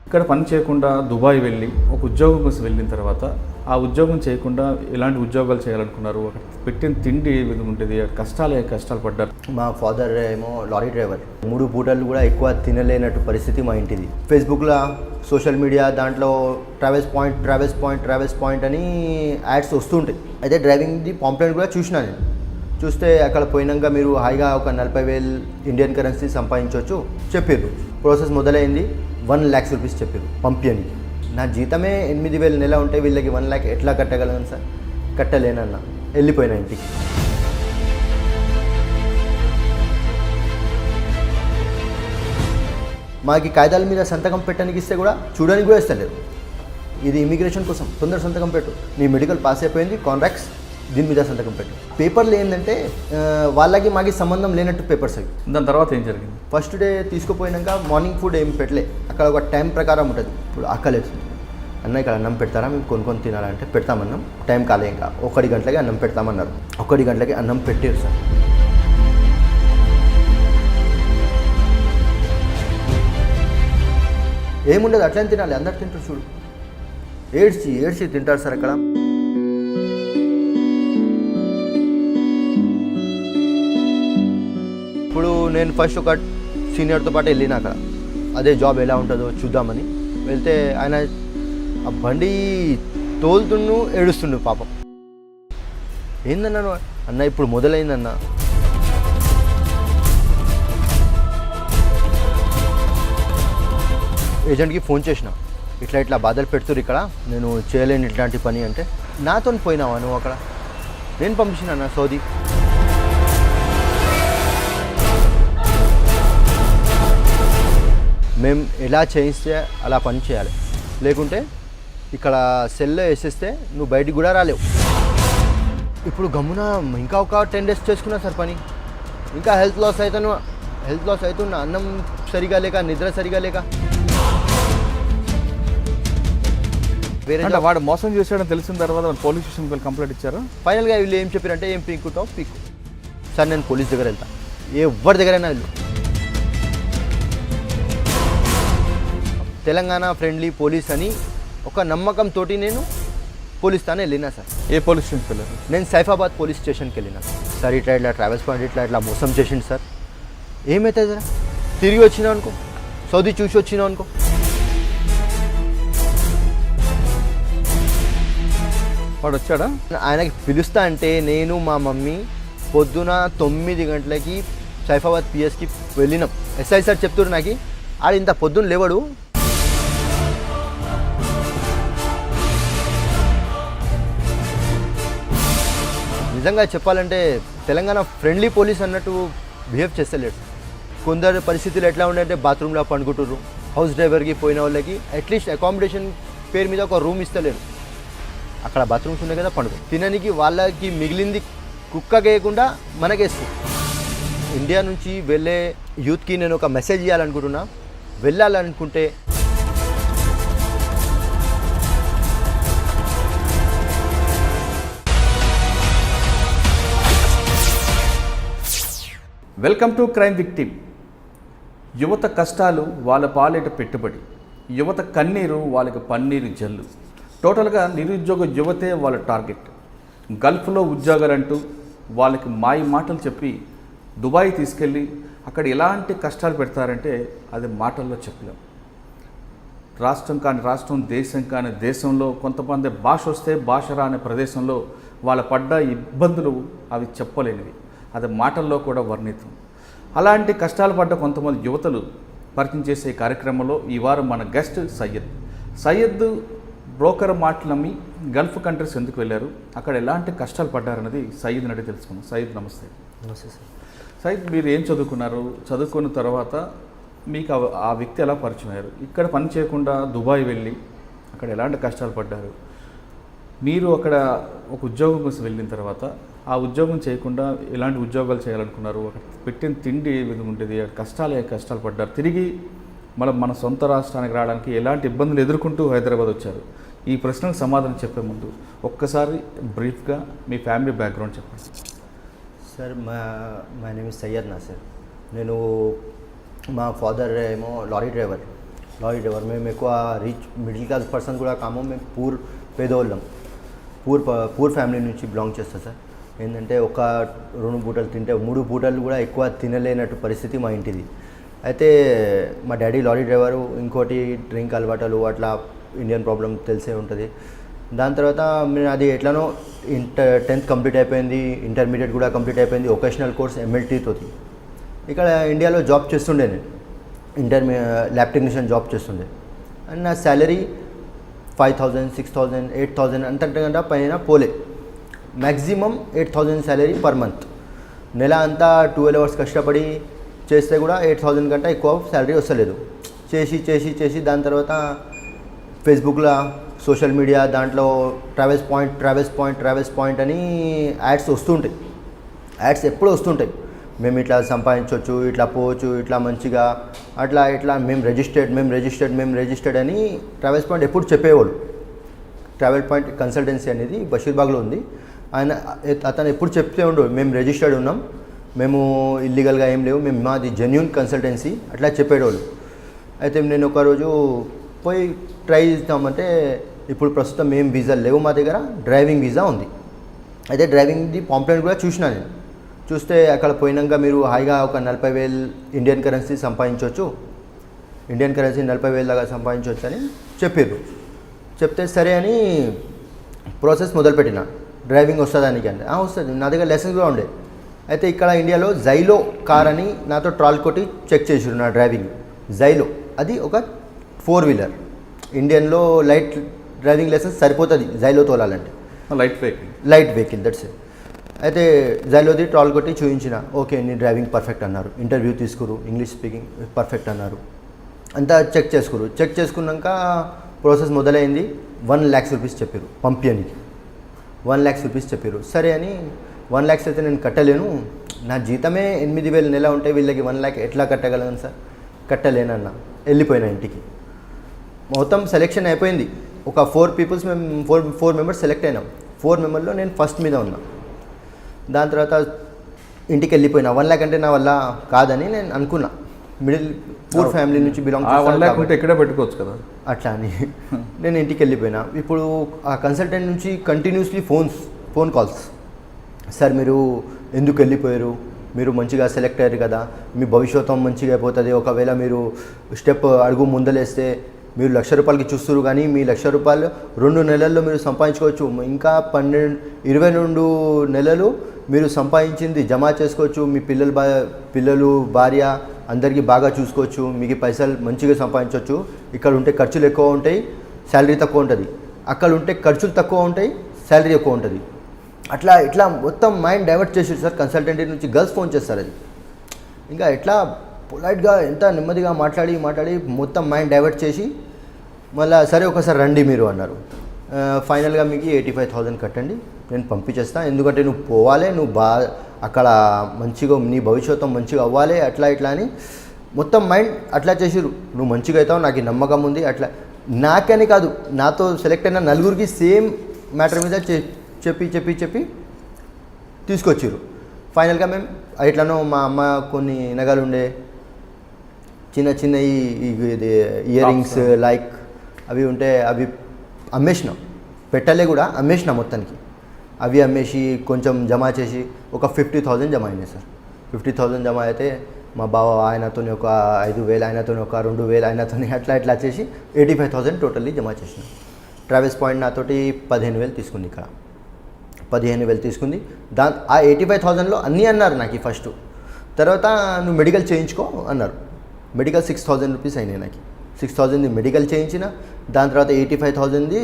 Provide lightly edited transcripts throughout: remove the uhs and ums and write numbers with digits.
ఇక్కడ పని చేయకుండా దుబాయ్ వెళ్ళి ఒక ఉద్యోగం కోసం వెళ్ళిన తర్వాత ఆ ఉద్యోగం చేయకుండా ఎలాంటి ఉద్యోగాలు చేయాలనుకున్నారు, అక్కడ పెట్టిన తిండి ఏ విధంగా ఉంటుంది, కష్టాలు పడ్డారు. మా ఫాదర్ ఏమో లారీ డ్రైవర్, 3 పూటలు కూడా ఎక్కువ తినలేనట్టు పరిస్థితి మా ఇంటిది. ఫేస్బుక్లో సోషల్ మీడియా దాంట్లో ట్రావెల్స్ పాయింట్ అని యాడ్స్ వస్తుంటాయి. అయితే డ్రైవింగ్ది పాంప్లెట్ కూడా చూసినా నేను. చూస్తే అక్కడ పోయినాక మీరు హాయిగా ఒక 40,000 ఇండియన్ కరెన్సీ సంపాదించవచ్చు చెప్పారు. ప్రాసెస్ మొదలైంది. 1 lakhs రూపీస్ చెప్పారు పంపిణీ. నా జీతమే 8,000 నెల ఉంటే వీళ్ళకి 1 lakh ఎట్లా కట్టగలను సార్? కట్టలేనన్నా. వెళ్ళిపోయినా ఇంటికి. మాకు కాగితాల మీద సంతకం పెట్టడానికి ఇస్తే కూడా చూడడానికి కూడా ఇస్తలేదు. ఇది ఇమిగ్రేషన్ కోసం, తొందర సంతకం పెట్టు, నీ మెడికల్ పాస్ అయిపోయింది, కాంట్రాక్ట్స్ దీని మీద సంతకం పెట్టు. పేపర్లు ఏంటంటే వాళ్ళకి మాకు సంబంధం లేనట్టు పేపర్స్ అవి. దాని తర్వాత ఏం జరిగింది? ఫస్ట్ డే తీసుకుపోయినాక మార్నింగ్ ఫుడ్ ఏం పెట్టలే. అక్కడ ఒక టైం ప్రకారం ఉంటుంది. ఇప్పుడు ఆకలేదు అన్న, ఇక్కడ అన్నం పెడతారా, మేము కొనుక్కొని తినాలంటే పెడతామన్నాం. టైం కాలే, ఇంకా 1 గంటలకి అన్నం పెడతామన్నారు. 1 గంటలకి అన్నం పెట్టారు సార్. ఏముండదు, అట్లనే తినాలి, అందరు తింటారు. చూడు, ఏడ్చి తింటారు సార్ అక్కడ. ఇప్పుడు నేను ఫస్ట్ ఒక సీనియర్తో పాటు వెళ్ళిన అక్కడ అదే జాబ్ ఎలా ఉంటుందో చూద్దామని వెళ్తే ఆయన ఆ బండి తోలుతుండు, ఏడుస్తుండు పాపం. ఏందన్నాను అన్న, ఇప్పుడు మొదలైందన్న. ఏజెంట్కి ఫోన్ చేసిన, ఇట్లా బాధలు పెడుతురు ఇక్కడ, నేను చేయలేను ఇట్లాంటి పని అంటే. నాతో పోయినావా నువ్వు అక్కడ? నేను పంపించిన అన్న సౌదీ. మేము ఎలా చేయిస్తే అలా పని చేయాలి, లేకుంటే ఇక్కడ సెల్లో వేసేస్తే నువ్వు బయటికి కూడా రాలేవు. ఇప్పుడు గమ్మున ఇంకా ఒక 10 days చేసుకున్నా సార్ పని. ఇంకా హెల్త్ లాస్ అవుతున్నా, అన్నం సరిగా లేక, నిద్ర సరిగా లేక. వేరే వాడు మోసం చేశాడని తెలిసిన తర్వాత పోలీస్ స్టేషన్కి వెళ్ళి కంప్లైంట్ ఇచ్చారు. ఫైనల్గా వీళ్ళు ఏం చెప్పారంటే, ఏం పీక్కుంటావు పీక్కు సార్, నేను పోలీస్ దగ్గర వెళ్తా, ఎవరి దగ్గరైనా వెళ్ళు. తెలంగాణ ఫ్రెండ్లీ పోలీస్ అని ఒక నమ్మకంతో నేను పోలీస్ తానే వెళ్ళినా సార్. ఏ పోలీస్ స్టేషన్కి వెళ్ళారు? నేను సైఫాబాద్ పోలీస్ స్టేషన్కి వెళ్ళినా సార్. ఇట్లా ట్రావెల్స్ పాయింట్ ఇట్లా మోసం చేసిండు సార్. ఏమవుతుంది సార్, తిరిగి వచ్చినావు అనుకో, సౌదీ చూసి వచ్చినావు అనుకో. వాడు వచ్చాడా? ఆయనకి పిలుస్తా అంటే నేను మా మమ్మీ పొద్దున 9 గంటలకి సైఫాబాద్ పిఎస్కి వెళ్ళినాం. ఎస్ఐ సార్ చెప్తున్నారు నాకు, ఆడ ఇంత పొద్దున్న లేవడు. నిజంగా చెప్పాలంటే తెలంగాణ ఫ్రెండ్లీ పోలీస్ అన్నట్టు బిహేవ్ చేస్తలేడు. కొందరు పరిస్థితులు ఎట్లా ఉన్నాయంటే బాత్రూంలో పండుకుంటుర్రు. హౌస్ డ్రైవర్కి పోయిన వాళ్ళకి అట్లీస్ట్ అకామిడేషన్ పేరు మీద ఒక రూమ్ ఇస్తలేరు. అక్కడ బాత్రూమ్స్ ఉన్నాయి కదా, పండుగ తినడానికి వాళ్ళకి మిగిలింది కుక్కకేయకుండా మనకేస్తుంది. ఇండియా నుంచి వెళ్ళే యూత్కి నేను ఒక మెసేజ్ ఇవ్వాలనుకుంటున్నా. వెళ్ళాలనుకుంటే వెల్కమ్ టు క్రైమ్ విక్టిమ్. యువత కష్టాలు వాళ్ళ పాలేట పెట్టుబడి, యువత కన్నీరు వాళ్ళకి పన్నీరు జల్లు. టోటల్గా నిరుద్యోగ యువతే వాళ్ళ టార్గెట్. గల్ఫ్లో ఉద్యోగాలంటూ వాళ్ళకి మాయ మాటలు చెప్పి దుబాయ్ తీసుకెళ్ళి అక్కడ ఎలాంటి కష్టాలు పెడతారంటే అది మాటల్లో చెప్పలేం. రాష్ట్రం కాని రాష్ట్రం, దేశం కాని దేశంలో కొంతమంది భాష వస్తే భాష రాని ప్రదేశంలో వాళ్ళ పడ్డ ఇబ్బందులు అవి చెప్పలేనివి, అది మాటల్లో కూడా వర్ణితం. అలాంటి కష్టాలు పడ్డ కొంతమంది యువతలు పరిచయం చేసే కార్యక్రమంలో ఈ వారం మన గెస్ట్ సయ్యద్ బ్రోకర్ మాటలు నమ్మి గల్ఫ్ కంట్రీస్ ఎందుకు వెళ్ళారు, అక్కడ ఎలాంటి కష్టాలు పడ్డారన్నది సయ్యద్ నడి తెలుసుకున్నాం. సయ్యద్ నమస్తే. నమస్తే సార్. సయ్యద్, మీరు ఏం చదువుకున్నారు? చదువుకున్న తర్వాత మీకు ఆ వ్యక్తి ఎలా పరిచయం అయ్యారు? ఇక్కడ పని చేయకుండా దుబాయ్ వెళ్ళి అక్కడ ఎలాంటి కష్టాలు పడ్డారు? మీరు అక్కడ ఒక ఉద్యోగం కోసం వెళ్ళిన తర్వాత ఆ ఉద్యోగం చేయకుండా ఎలాంటి ఉద్యోగాలు చేయాలనుకున్నారు, అక్కడ పెట్టిన తిండి ఏ విధంగా ఉంటుంది, కష్టాలు పడ్డారు, తిరిగి మన సొంత రాష్ట్రానికి రావడానికి ఎలాంటి ఇబ్బందులు ఎదుర్కొంటూ హైదరాబాద్ వచ్చారు? ఈ ప్రశ్నకు సమాధానం చెప్పే ముందు ఒక్కసారి బ్రీఫ్గా మీ ఫ్యామిలీ బ్యాక్గ్రౌండ్ చెప్పండి. Sir, my name is Syed Nasir. నేను మా ఫాదర్ ఏమో లారీ డ్రైవర్, లారీ డ్రైవర్ మేము ఎక్కువ రిచ్ మిడిల్ క్లాస్ పర్సన్ కూడా కాము, మేము పేదోళ్ళం, పూర్ ఫ్యామిలీ నుంచి బిలాంగ్ చేస్తాం సార్. ఏంటంటే ఒక 2 పూటలు తింటే 3 పూటలు కూడా ఎక్కువ తినలేనట్టు పరిస్థితి మా ఇంటిది. అయితే మా డాడీ లారీ డ్రైవరు, ఇంకోటి డ్రింక్ అలవాటాలు, అట్లా ఇండియన్ ప్రాబ్లం తెలిసే ఉంటుంది. దాని తర్వాత నేను అది ఎట్లానో 10th కంప్లీట్ అయిపోయింది, ఇంటర్మీడియట్ కూడా కంప్లీట్ అయిపోయింది, వొకేషనల్ కోర్స్ MLT తోటి ఇక్కడ ఇండియాలో జాబ్ చేస్తుండే. నేను ల్యాబ్ టెక్నీషియన్ జాబ్ చేస్తుండే. అండ్ నా శాలరీ 5,000, 6,000, 8,000 అంతకంటే పైన పోలే. Maximum 8,000 salary per month. నెల అంతా 12 అవర్స్ కష్టపడి చేస్తే కూడా 8,000 కంటే ఎక్కువ శాలరీ వస్తలేదు. చేసి దాని తర్వాత ఫేస్బుక్లో, సోషల్ మీడియా దాంట్లో ట్రావెల్స్ పాయింట్ అని యాడ్స్ వస్తుంటాయి. యాడ్స్ ఎప్పుడు వస్తుంటాయి, మేము ఇట్లా సంపాదించవచ్చు, ఇట్లా పోవచ్చు, ఇట్లా మంచిగా ఇట్లా మేము రిజిస్టర్డ్ అని ట్రావెల్స్ పాయింట్ ఎప్పుడు చెప్పేవాళ్ళు. ట్రావెల్ పాయింట్ కన్సల్టెన్సీ అనేది బషీర్బాగ్లో ఉంది. అతను ఎప్పుడు చెప్తే ఉండు, మేము రిజిస్టర్డ్ ఉన్నాం, మేము ఇల్లీగల్గా ఏం లేవు, మేము మాది జెన్యూన్ కన్సల్టెన్సీ అట్లా చెప్పేవాళ్ళు. అయితే నేను ఒకరోజు పోయి ట్రై చేద్దామంటే, ఇప్పుడు ప్రస్తుతం ఏం వీసాలు లేవు మా దగ్గర, డ్రైవింగ్ వీసా ఉంది. అయితే డ్రైవింగ్ది పాంప్లెట్ కూడా చూసినా నేను. చూస్తే అక్కడ పోయినాక మీరు హాయిగా ఒక 40,000 ఇండియన్ కరెన్సీ సంపాదించవచ్చు, 40,000 దాకా సంపాదించవచ్చు అని చెప్పారు. చెప్తే సరే అని ప్రాసెస్ మొదలుపెట్టిన. డ్రైవింగ్ వస్తుందానికి అంటే వస్తుంది, నా దగ్గర లైసెన్స్ కూడా ఉండే. అయితే ఇక్కడ ఇండియాలో జైలో కార్ అని నాతో ట్రాల్ కొట్టి చెక్ చేసారు నా డ్రైవింగ్. జైలో అది ఒక 4 వీలర్, ఇండియన్లో లైట్ డ్రైవింగ్ లైసెన్స్ సరిపోతుంది జైలో తోలాలంటే, లైట్ వెహికల్ దట్స్ ఇట్. అయితే జైలోది ట్రాల్ కొట్టి చూపించిన, ఓకే నీ డ్రైవింగ్ పర్ఫెక్ట్ అన్నారు. ఇంటర్వ్యూ తీసుకురు, ఇంగ్లీష్ స్పీకింగ్ పర్ఫెక్ట్ అన్నారు. అంతా చెక్ చేసుకున్నాక ప్రాసెస్ మొదలైంది. 1 lakhs రూపీస్ చెప్పారు పంపియనికి, 1 lakhs రూపీస్ చెప్పారు. సరే అని 1 lakhs అయితే నేను కట్టలేను, నా జీతమే 8,000 నెల ఉంటే వీళ్ళకి 1 lakh ఎట్లా కట్టగలను సార్, కట్టలేనన్నా. వెళ్ళిపోయినా ఇంటికి. మొత్తం సెలెక్షన్ అయిపోయింది. ఒక 4 మెంబర్స్ సెలెక్ట్ అయినాం. 4 మెంబర్లో నేను ఫస్ట్ మీద ఉన్నా. దాని తర్వాత ఇంటికి వెళ్ళిపోయినా. 1 lakh అంటే నా వల్ల కాదని నేను అనుకున్నా. పూర్ ఫ్యామిలీ నుంచి బిలాంగ్ చేస్తే ఇక్కడే పెట్టుకోవచ్చు కదా అట్లా అని నేను ఇంటికి వెళ్ళిపోయినా. ఇప్పుడు ఆ కన్సల్టెంట్ నుంచి కంటిన్యూస్లీ ఫోన్ కాల్స్, సార్ మీరు ఎందుకు వెళ్ళిపోయారు, మీరు మంచిగా సెలెక్ట్ అయ్యారు కదా, మీ భవిష్యత్తం మంచిగా అయిపోతుంది, ఒకవేళ మీరు అడుగు ముందలేస్తే మీరు ₹1,00,000 చూస్తారు, కానీ మీ ₹1,00,000 2 నెలల్లో మీరు సంపాదించుకోవచ్చు. ఇంకా 22 నెలలు మీరు సంపాదించింది జమ చేసుకోవచ్చు. మీ పిల్లలు భార్య అందరికీ బాగా చూసుకోవచ్చు, మీకు పైసలు మంచిగా సంపాదించవచ్చు. ఇక్కడ ఉంటే ఖర్చులు ఎక్కువ ఉంటాయి, శాలరీ తక్కువ ఉంటుంది. అక్కడ ఉంటే ఖర్చులు తక్కువ ఉంటాయి, శాలరీ ఎక్కువ ఉంటుంది. ఇట్లా మొత్తం మైండ్ డైవర్ట్ చేసేది సార్. కన్సల్టెంట్ నుంచి గర్ల్స్ ఫోన్ చేస్తారు, అది ఇంకా ఎట్లా పొలైట్గా ఎంత నెమ్మదిగా మాట్లాడి మొత్తం మైండ్ డైవర్ట్ చేసి మళ్ళీ సరే ఒకసారి రండి మీరు అన్నారు. ఫైనల్గా మీకు 85,000 కట్టండి, నేను పంపించేస్తాను. ఎందుకంటే నువ్వు పోవాలి, నువ్వు అక్కడ మంచిగా నీ భవిష్యత్తం మంచిగా అవ్వాలి, ఇట్లా అని మొత్తం మైండ్ అట్లా చేసిరు. నువ్వు మంచిగా అవుతావు, నాకు నమ్మకం ఉంది. అట్లా నాకని కాదు, నాతో సెలెక్ట్ అయిన 4గురికి సేమ్ మ్యాటర్ మీద చెప్పి తీసుకొచ్చారు. ఫైనల్గా మేము ఎట్లనో మా అమ్మ కొన్ని నగలు ఉండే, చిన్న ఇయర్ రింగ్స్ లైక్ అవి ఉంటే అవి అమ్మేసినాం. పెట్టలే కూడా అమ్మేసినా మొత్తానికి. అవి అమ్మేసి కొంచెం జమ చేసి ఒక 50,000 జమ అయినాయి సార్. 50,000 జమ అయితే మా బావ ఆయనతో ఒక 5,000, ఆయనతో ఒక 2,000, ఆయనతో అట్లా చేసి 85,000 టోటల్లీ జమ చేసిన. ట్రావెల్స్ పాయింట్ నాతోటి 15,000 తీసుకుంది. ఇక్కడ 15,000 తీసుకుంది. ఆ 85,000లో అన్నీ అన్నారు నాకు ఫస్ట్. తర్వాత నువ్వు మెడికల్ చేయించుకో అన్నారు. మెడికల్ 6,000 రూపీస్ అయినాయి నాకు. 6,000 మెడికల్ చేయించిన. దాని తర్వాత 85,000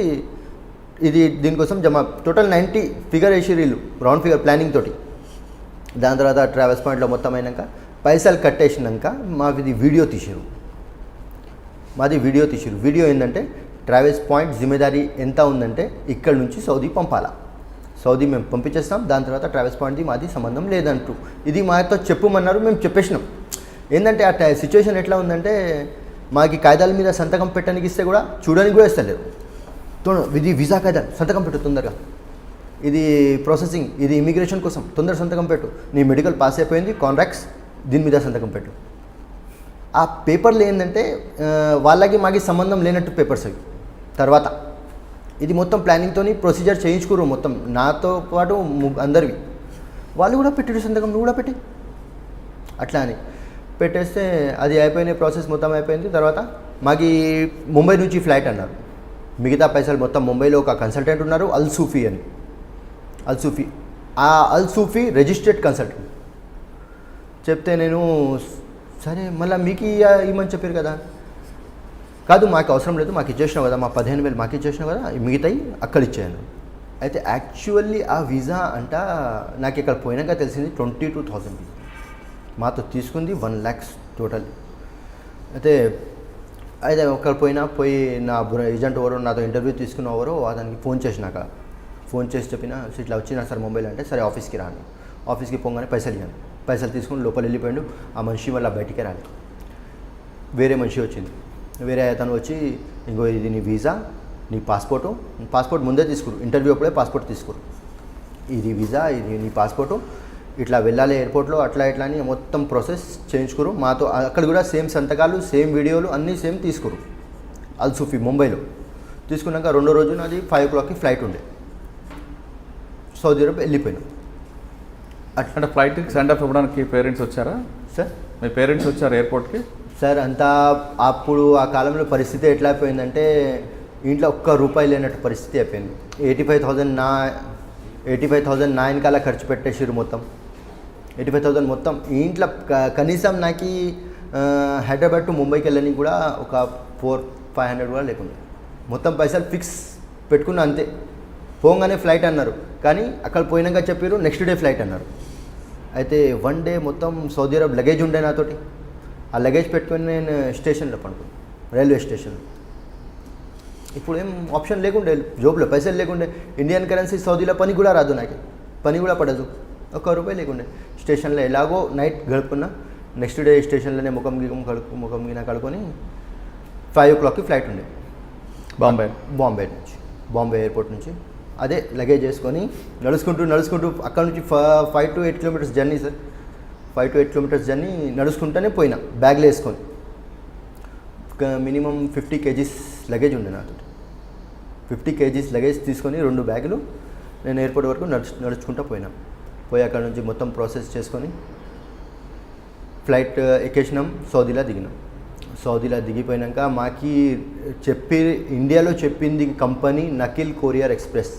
ఇది దీనికోసం జమ. టోటల్ 90 ఫిగర్ వేసి వీళ్ళు రౌండ్ ఫిగర్ ప్లానింగ్ తోటి. దాని తర్వాత ట్రావెల్స్ పాయింట్లో మొత్తం అయినాక పైసలు కట్టేసినాక మాది వీడియో తీసారు. వీడియో ఏంటంటే ట్రావెల్స్ పాయింట్ జిమ్మేదారీ ఎంత ఉందంటే ఇక్కడ నుంచి సౌదీ పంపాలా, సౌదీ మేము పంపించేస్తాం. దాని తర్వాత ట్రావెల్స్ పాయింట్ది మాది సంబంధం లేదంటూ ఇది మాతో చెప్పమన్నారు. మేము చెప్పేసినాం. ఏంటంటే ఆ సిచ్యువేషన్ ఎట్లా ఉందంటే మాకు కాగితాల మీద సంతకం పెట్టడానికి ఇస్తే కూడా చూడడానికి కూడా ఇస్తలేరు. ఇది వీసా కాగితాలు సంతకం పెట్టు తొందరగా, ఇది ప్రాసెసింగ్, ఇది ఇమిగ్రేషన్ కోసం తొందర సంతకం పెట్టు, నీ మెడికల్ పాస్ అయిపోయింది, కాంట్రాక్ట్స్ దీని మీద సంతకం పెట్టు ఆ పేపర్లు ఏంటంటే వాళ్ళకి మాకు సంబంధం లేనట్టు పేపర్స్ అవి. తర్వాత ఇది మొత్తం ప్లానింగ్తో ప్రొసీజర్ చేయించుకోరు మొత్తం నాతో పాటు అందరివి. వాళ్ళు కూడా పెట్టారు సంతకం, నువ్వు కూడా పెట్టి అట్లా అని పెట్టేస్తే అది అయిపోయిన ప్రాసెస్ మొత్తం అయిపోయింది. తర్వాత మాకు ముంబై నుంచి ఫ్లైట్ అన్నారు. మిగతా పైసలు మొత్తం ముంబైలో ఒక కన్సల్టెంట్ ఉన్నారు అల్ సూఫీ అని. ఆ అల్ సూఫీ రిజిస్టర్డ్ కన్సల్టెంట్. చెప్తే నేను సరే మళ్ళీ మీకు ఇవ్వమని చెప్పారు కదా. కాదు మాకు అవసరం లేదు, మాకు ఇచ్చేసినావు కదా, మా 15,000 మాకు ఇచ్చేసినావు కదా, మిగతాయి అక్కడ ఇచ్చాను. అయితే యాక్చువల్లీ ఆ వీసా అంట నాకు ఇక్కడ పోయినాక తెలిసింది 22,000 మాతో తీసుకుంది 1 lakhs టోటల్. అయితే ఒకరు పోయి నా ఏజెంట్ ఎవరో నాతో ఇంటర్వ్యూ తీసుకున్న ఎవరో అతనికి ఫోన్ చేసి చెప్పిన ఇట్లా వచ్చినా సార్ ముంబైలో అంటే సరే ఆఫీస్కి రాను. ఆఫీస్కి పోగానే పైసలు తీసుకుని లోపల వెళ్ళిపోయాడు. ఆ మనిషి మళ్ళీ బయటికి రాలి. వేరే మనిషి వచ్చింది. వేరే అతను వచ్చి ఇంకో ఇది నీ వీసా, నీ పాస్పోర్ట్ ముందే తీసుకురు, ఇంటర్వ్యూ అప్పుడే పాస్పోర్ట్ తీసుకురు, ఇది వీసా, ఇది నీ పాస్పోర్టు, ఇట్లా వెళ్ళాలి ఎయిర్పోర్ట్లో అట్లా ఇట్లా అని మొత్తం ప్రాసెస్ చేయించుకురు. మాతో అక్కడ కూడా సేమ్ సంతకాలు, సేమ్ వీడియోలు అన్నీ సేమ్ తీసుకురు. అల్ సూఫీ ముంబైలో తీసుకున్నాక రెండో రోజు నాది 5 o'clockకి ఫ్లైట్ ఉండే. సౌదీ అరేబియా వెళ్ళిపోయాను. అంటే ఫ్లైట్కి సెండ్ ఆఫ్ ఇవ్వడానికి పేరెంట్స్ వచ్చారా సార్? మీ పేరెంట్స్ వచ్చారు ఎయిర్పోర్ట్కి? సార్ అంతా అప్పుడు ఆ కాలంలో పరిస్థితి ఎట్లా అయిపోయిందంటే ఇంట్లో ₹1 లేనట్టు పరిస్థితి అయిపోయింది. 85,000 నా వెనకాల ఖర్చు పెట్టేసారు మొత్తం. 85,000 మొత్తం ఇంట్లో కనీసం నాకు హైదరాబాద్ టు ముంబైకి వెళ్ళని కూడా ఒక 400-500 కూడా లేకుండా మొత్తం పైసలు ఫిక్స్ పెట్టుకున్నా అంతే. పోగానే ఫ్లైట్ అన్నారు, కానీ అక్కడ పోయినాక చెప్పారు నెక్స్ట్ డే ఫ్లైట్ అన్నారు. అయితే 1 day మొత్తం సౌదీ అరేబియా లగేజ్ ఉండే నాతోటి. ఆ లగేజ్ పెట్టుకొని నేను స్టేషన్లో పడుకున్నాను, రైల్వే స్టేషన్లో. ఇప్పుడు ఏం ఆప్షన్ లేకుండే, జోబులో పైసలు లేకుండే, ఇండియన్ కరెన్సీ సౌదీలో పని కూడా రాదు, నాకు పని కూడా పడదు, ₹1 లేకుండే. స్టేషన్లో ఎలాగో నైట్ గడుపుకున్నా. నెక్స్ట్ డే స్టేషన్లోనే ముఖం గిన కడుకొని 5 o'clockకి ఫ్లైట్ ఉండే బాంబే ఎయిర్పోర్ట్ నుంచి. అదే లగేజ్ వేసుకొని నడుచుకుంటూ అక్కడ నుంచి 5 to 8 kilometers journey sir. 5 to 8 kilometers journey నడుచుకుంటూనే పోయినా బ్యాగ్లో వేసుకొని. మినిమం 50 kgs లగేజ్ ఉండే నాతో. 50 kgs లగేజ్ తీసుకొని 2 బ్యాగులు నేను ఎయిర్పోర్ట్ వరకు నడుచుకుంటూ పోయి అక్కడ నుంచి మొత్తం ప్రాసెస్ చేసుకొని ఫ్లైట్ ఎక్కేసినాం. సౌదీలో దిగిపోయినాక మాకి ఇండియాలో చెప్పింది కంపెనీ నకిల్ కొరియర్ ఎక్స్ప్రెస్.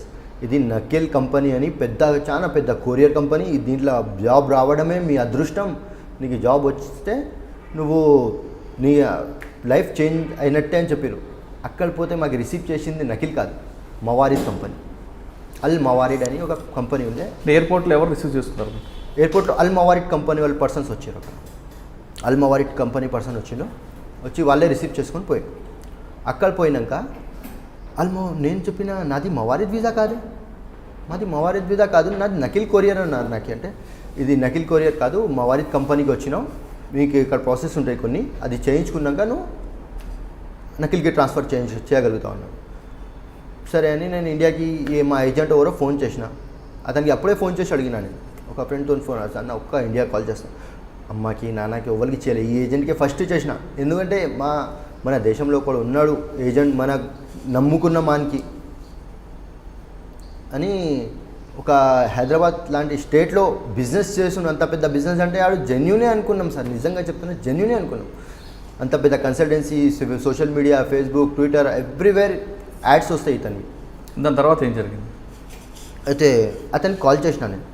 ఇది నకిల్ కంపెనీ అని చాలా పెద్ద కొరియర్ కంపెనీ. దీంట్లో జాబ్ రావడమే మీ అదృష్టం. నీకు జాబ్ వస్తే నువ్వు నీ లైఫ్ చేంజ్ అయినట్టే అని చెప్పారు. అక్కడ పోతే మాకు రిసీవ్ చేసింది నకిల్ కాదు, మవారిద్ కంపెనీ. అల్ మవారిడ్ అని ఒక కంపెనీ ఉంది. ఎయిర్పోర్ట్లో ఎవరు రిసీవ్ చేస్తున్నారు? ఎయిర్పోర్ట్లో అల్ మవారిడ్ కంపెనీ వాళ్ళ పర్సన్స్ వచ్చారు. అక్కడ అల్ మవారిడ్ కంపెనీ పర్సన్ వచ్చి వాళ్ళే రిసీవ్ చేసుకొని పోయారు. అక్కడ పోయినాక నేను చెప్పిన నాది మవారిద్ వీసా కాదు, నాది నకిల్ కొరియర్ అన్నారు. నాకు అంటే ఇది నకిల్ కొరియర్ కాదు, మవారిద్ కంపెనీకి వచ్చినావు, మీకు ఇక్కడ ప్రాసెస్ ఉంటాయి కొన్ని, అది చేయించుకున్నాక నువ్వు నకిల్కి ట్రాన్స్ఫర్ చేయగలుగుతావు అన్నాడు. సరే అని నేను ఇండియాకి మా ఏజెంట్ ఎవరో ఫోన్ చేసిన. అతనికి అప్పుడే ఫోన్ చేసి అడిగినా, నేను ఒక ఫ్రెండ్తో ఫోన్ అన్న ఒక్క ఇండియా కాల్ చేస్తాను, అమ్మకి నాన్నకి ఎవరికి చేయలేదు, ఈ ఏజెంట్కి ఫస్ట్ చేసిన. ఎందుకంటే మన దేశంలో కూడా ఉన్నాడు ఏజెంట్, మన నమ్ముకున్న మానికి అని. ఒక హైదరాబాద్ లాంటి స్టేట్లో బిజినెస్ చేస్తున్న అంత పెద్ద బిజినెస్ అంటే ఆడు జెన్యూనే అనుకున్నాం సార్, నిజంగా చెప్తున్నా జెన్యూనే అనుకున్నాం. అంత పెద్ద consultancy, social media, Facebook, Twitter, everywhere ads వస్తాయి ఇతనివి. దాని తర్వాత ఏం జరిగింది? అయితే అతనికి కాల్ చేసిన నేను,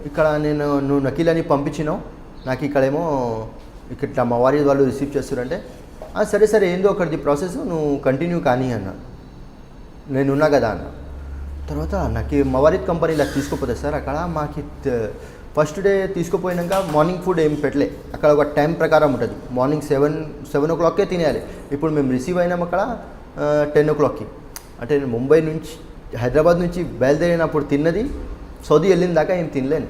ఇక్కడ నువ్వు నకిల్ అని పంపించినావు, నాకు ఇక్కడేమో ఇట్లా మా వారి వాళ్ళు రిసీవ్ చేస్తారంటే సరే ఏందో ఒకటిది ప్రాసెస్, నువ్వు కంటిన్యూ కానీ అన్నా. నేనున్నా కదా అన్న. తర్వాత నాకు మవారిద్ కంపెనీలో తీసుకోపోతే సార్, అక్కడ మాకు ఫస్ట్ డే తీసుకుపోయినాక మార్నింగ్ ఫుడ్ ఏం పెట్టలే. అక్కడ ఒక టైం ప్రకారం ఉంటుంది, మార్నింగ్ 7 o'clockకే తినేయాలి. ఇప్పుడు మేము రిసీవ్ అయినాం అక్కడ 10 o'clockకి. అంటే నేను ముంబై నుంచి హైదరాబాద్ నుంచి బయలుదేరినప్పుడు తిన్నది, సౌదీ వెళ్ళిన దాకా ఏం తినలేను.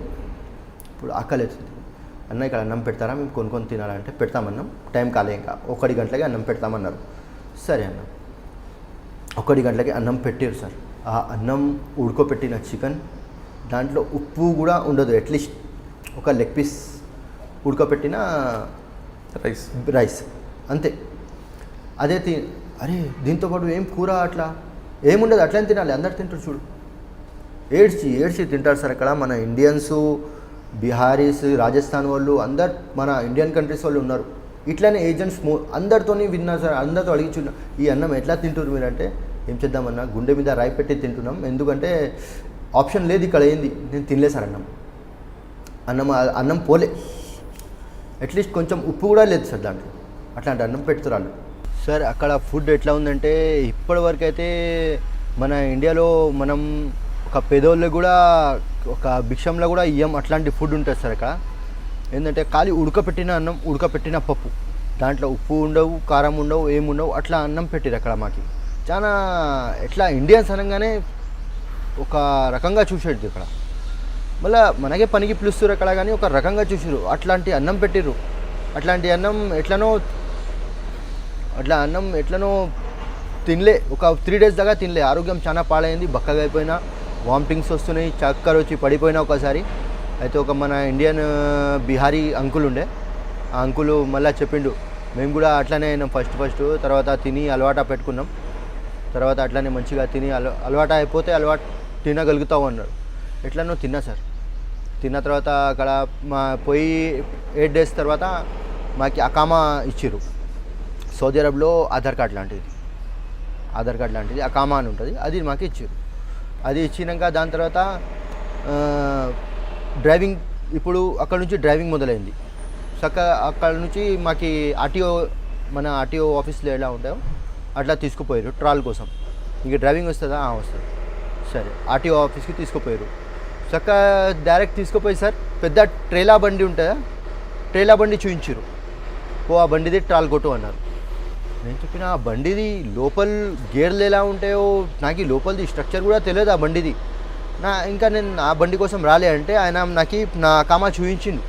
ఇప్పుడు ఆకలి అవుతుంది. అన్న ఇక్కడ అన్నం పెడతారా, మేము కొనుక్కొని తినాలంటే పెడతామన్నాం. టైం కాలే, ఇంకా 1 గంటలకి అన్నం పెడతామన్నారు. సరే అన్న, 1 గంటలకి అన్నం పెట్టారు సార్. ఆ అన్నం ఉడుకోపెట్టిన చికెన్, దాంట్లో ఉప్పు కూడా ఉండదు, అట్లీస్ట్ ఒక లెగ్ పీస్ ఉడకపెట్టిన రైస్ అంతే. అదే అరే దీంతోపాటు ఏం కూర అట్లా ఏముండదు, అట్లనే తినాలి. అందరు తింటారు చూడు, ఏడ్చి తింటారు సార్ అక్కడ. మన ఇండియన్స్, బీహారీస్, రాజస్థాన్ వాళ్ళు అందరు మన ఇండియన్ కంట్రీస్ వాళ్ళు ఉన్నారు. ఇట్లానే ఏజెంట్స్ అందరితోని విన్నారు సార్. అందరితో అడిగించున్నా ఈ అన్నం ఎట్లా తింటారు మీరంటే, ఏం చేద్దామన్నా గుండె మీద రాయి పెట్టి తింటున్నాం, ఎందుకంటే ఆప్షన్ లేదు ఇక్కడ. ఏంది నేను తినలే సార్ అన్నం పోలే, అట్లీస్ట్ కొంచెం ఉప్పు కూడా లేదు సార్ దాంట్లో. అట్లాంటి అన్నం పెడుతున్నారు సార్. అక్కడ ఫుడ్ ఎట్లా ఉందంటే ఇప్పటివరకు అయితే మన ఇండియాలో మనం ఒక పేదోళ్ళకి కూడా ఒక భిక్షంలో కూడా ఇయ్యం, అట్లాంటి ఫుడ్ ఉంటుంది సార్ అక్కడ. ఏంటంటే ఖాళీ ఉడకపెట్టిన అన్నం, ఉడకపెట్టిన పప్పు, దాంట్లో ఉప్పు ఉండవు, కారం ఉండవు, ఏముండవు, అట్లా అన్నం పెట్టిరు అక్కడ. మాకు చాలా ఎట్లా ఇండియన్స్ అనగానే ఒక రకంగా చూసేది ఇక్కడ. మళ్ళీ మనకే పనికి పిలుస్తారు అక్కడ, కానీ ఒక రకంగా చూసిరు. అట్లాంటి అన్నం పెట్టిర్రు. అట్లాంటి అన్నం ఎట్లనో తినలే. ఒక 3 days దాకా తినలే. ఆరోగ్యం చాలా పాడైంది, బక్కగా అయిపోయినా, వామిటింగ్స్ వస్తున్నాయి, చక్కర వచ్చి పడిపోయినా ఒకసారి. అయితే ఒక మన ఇండియన్ బీహారీ అంకుల్ ఉండే, ఆ అంకుల్ మళ్ళీ చెప్పిండు, మేము కూడా అట్లనే అయినాం ఫస్ట్. తర్వాత తిని అలవాటు పెట్టుకున్నాం. తర్వాత అట్లనే మంచిగా తిని అలవాటు అయిపోతే అలవాటు తినగలుగుతావు అన్నాడు. ఎట్లనో తిన్నా సార్. తిన్న తర్వాత అక్కడ పోయి 8 days తర్వాత మాకు అకామా ఇచ్చిర్రు. సౌదీ అరబ్లో ఆధార్ కార్డ్ లాంటిది అకామా అని ఉంటుంది, అది మాకు ఇచ్చారు. అది ఇచ్చినాక దాని తర్వాత డ్రైవింగ్, ఇప్పుడు అక్కడ నుంచి డ్రైవింగ్ మొదలైంది. అక్కడ నుంచి మాకు మన ఆర్టీఓ ఆఫీస్లో ఎలా ఉంటాయో అట్లా తీసుకుపోయారు ట్రాల్ కోసం. ఇంక డ్రైవింగ్ వస్తుందా? వస్తుంది. సరే, ఆర్టీఓ ఆఫీస్కి తీసుకుపోయారు. డైరెక్ట్ తీసుకుపోయి సార్ పెద్ద ట్రైలా బండి ఉంటుందా, ట్రైలా బండి చూపించారు. ఆ బండిది ట్రాల్ కొట్టు అన్నారు. నేను చెప్పిన ఆ బండిది లోపల గేర్లు ఎలా ఉంటాయో నాకు లోపలిది స్ట్రక్చర్ కూడా తెలియదు ఆ బండిది. ఇంకా నేను ఆ బండి కోసం రాలే అంటే ఆయన నాకు నా అకామా చూపించిండు.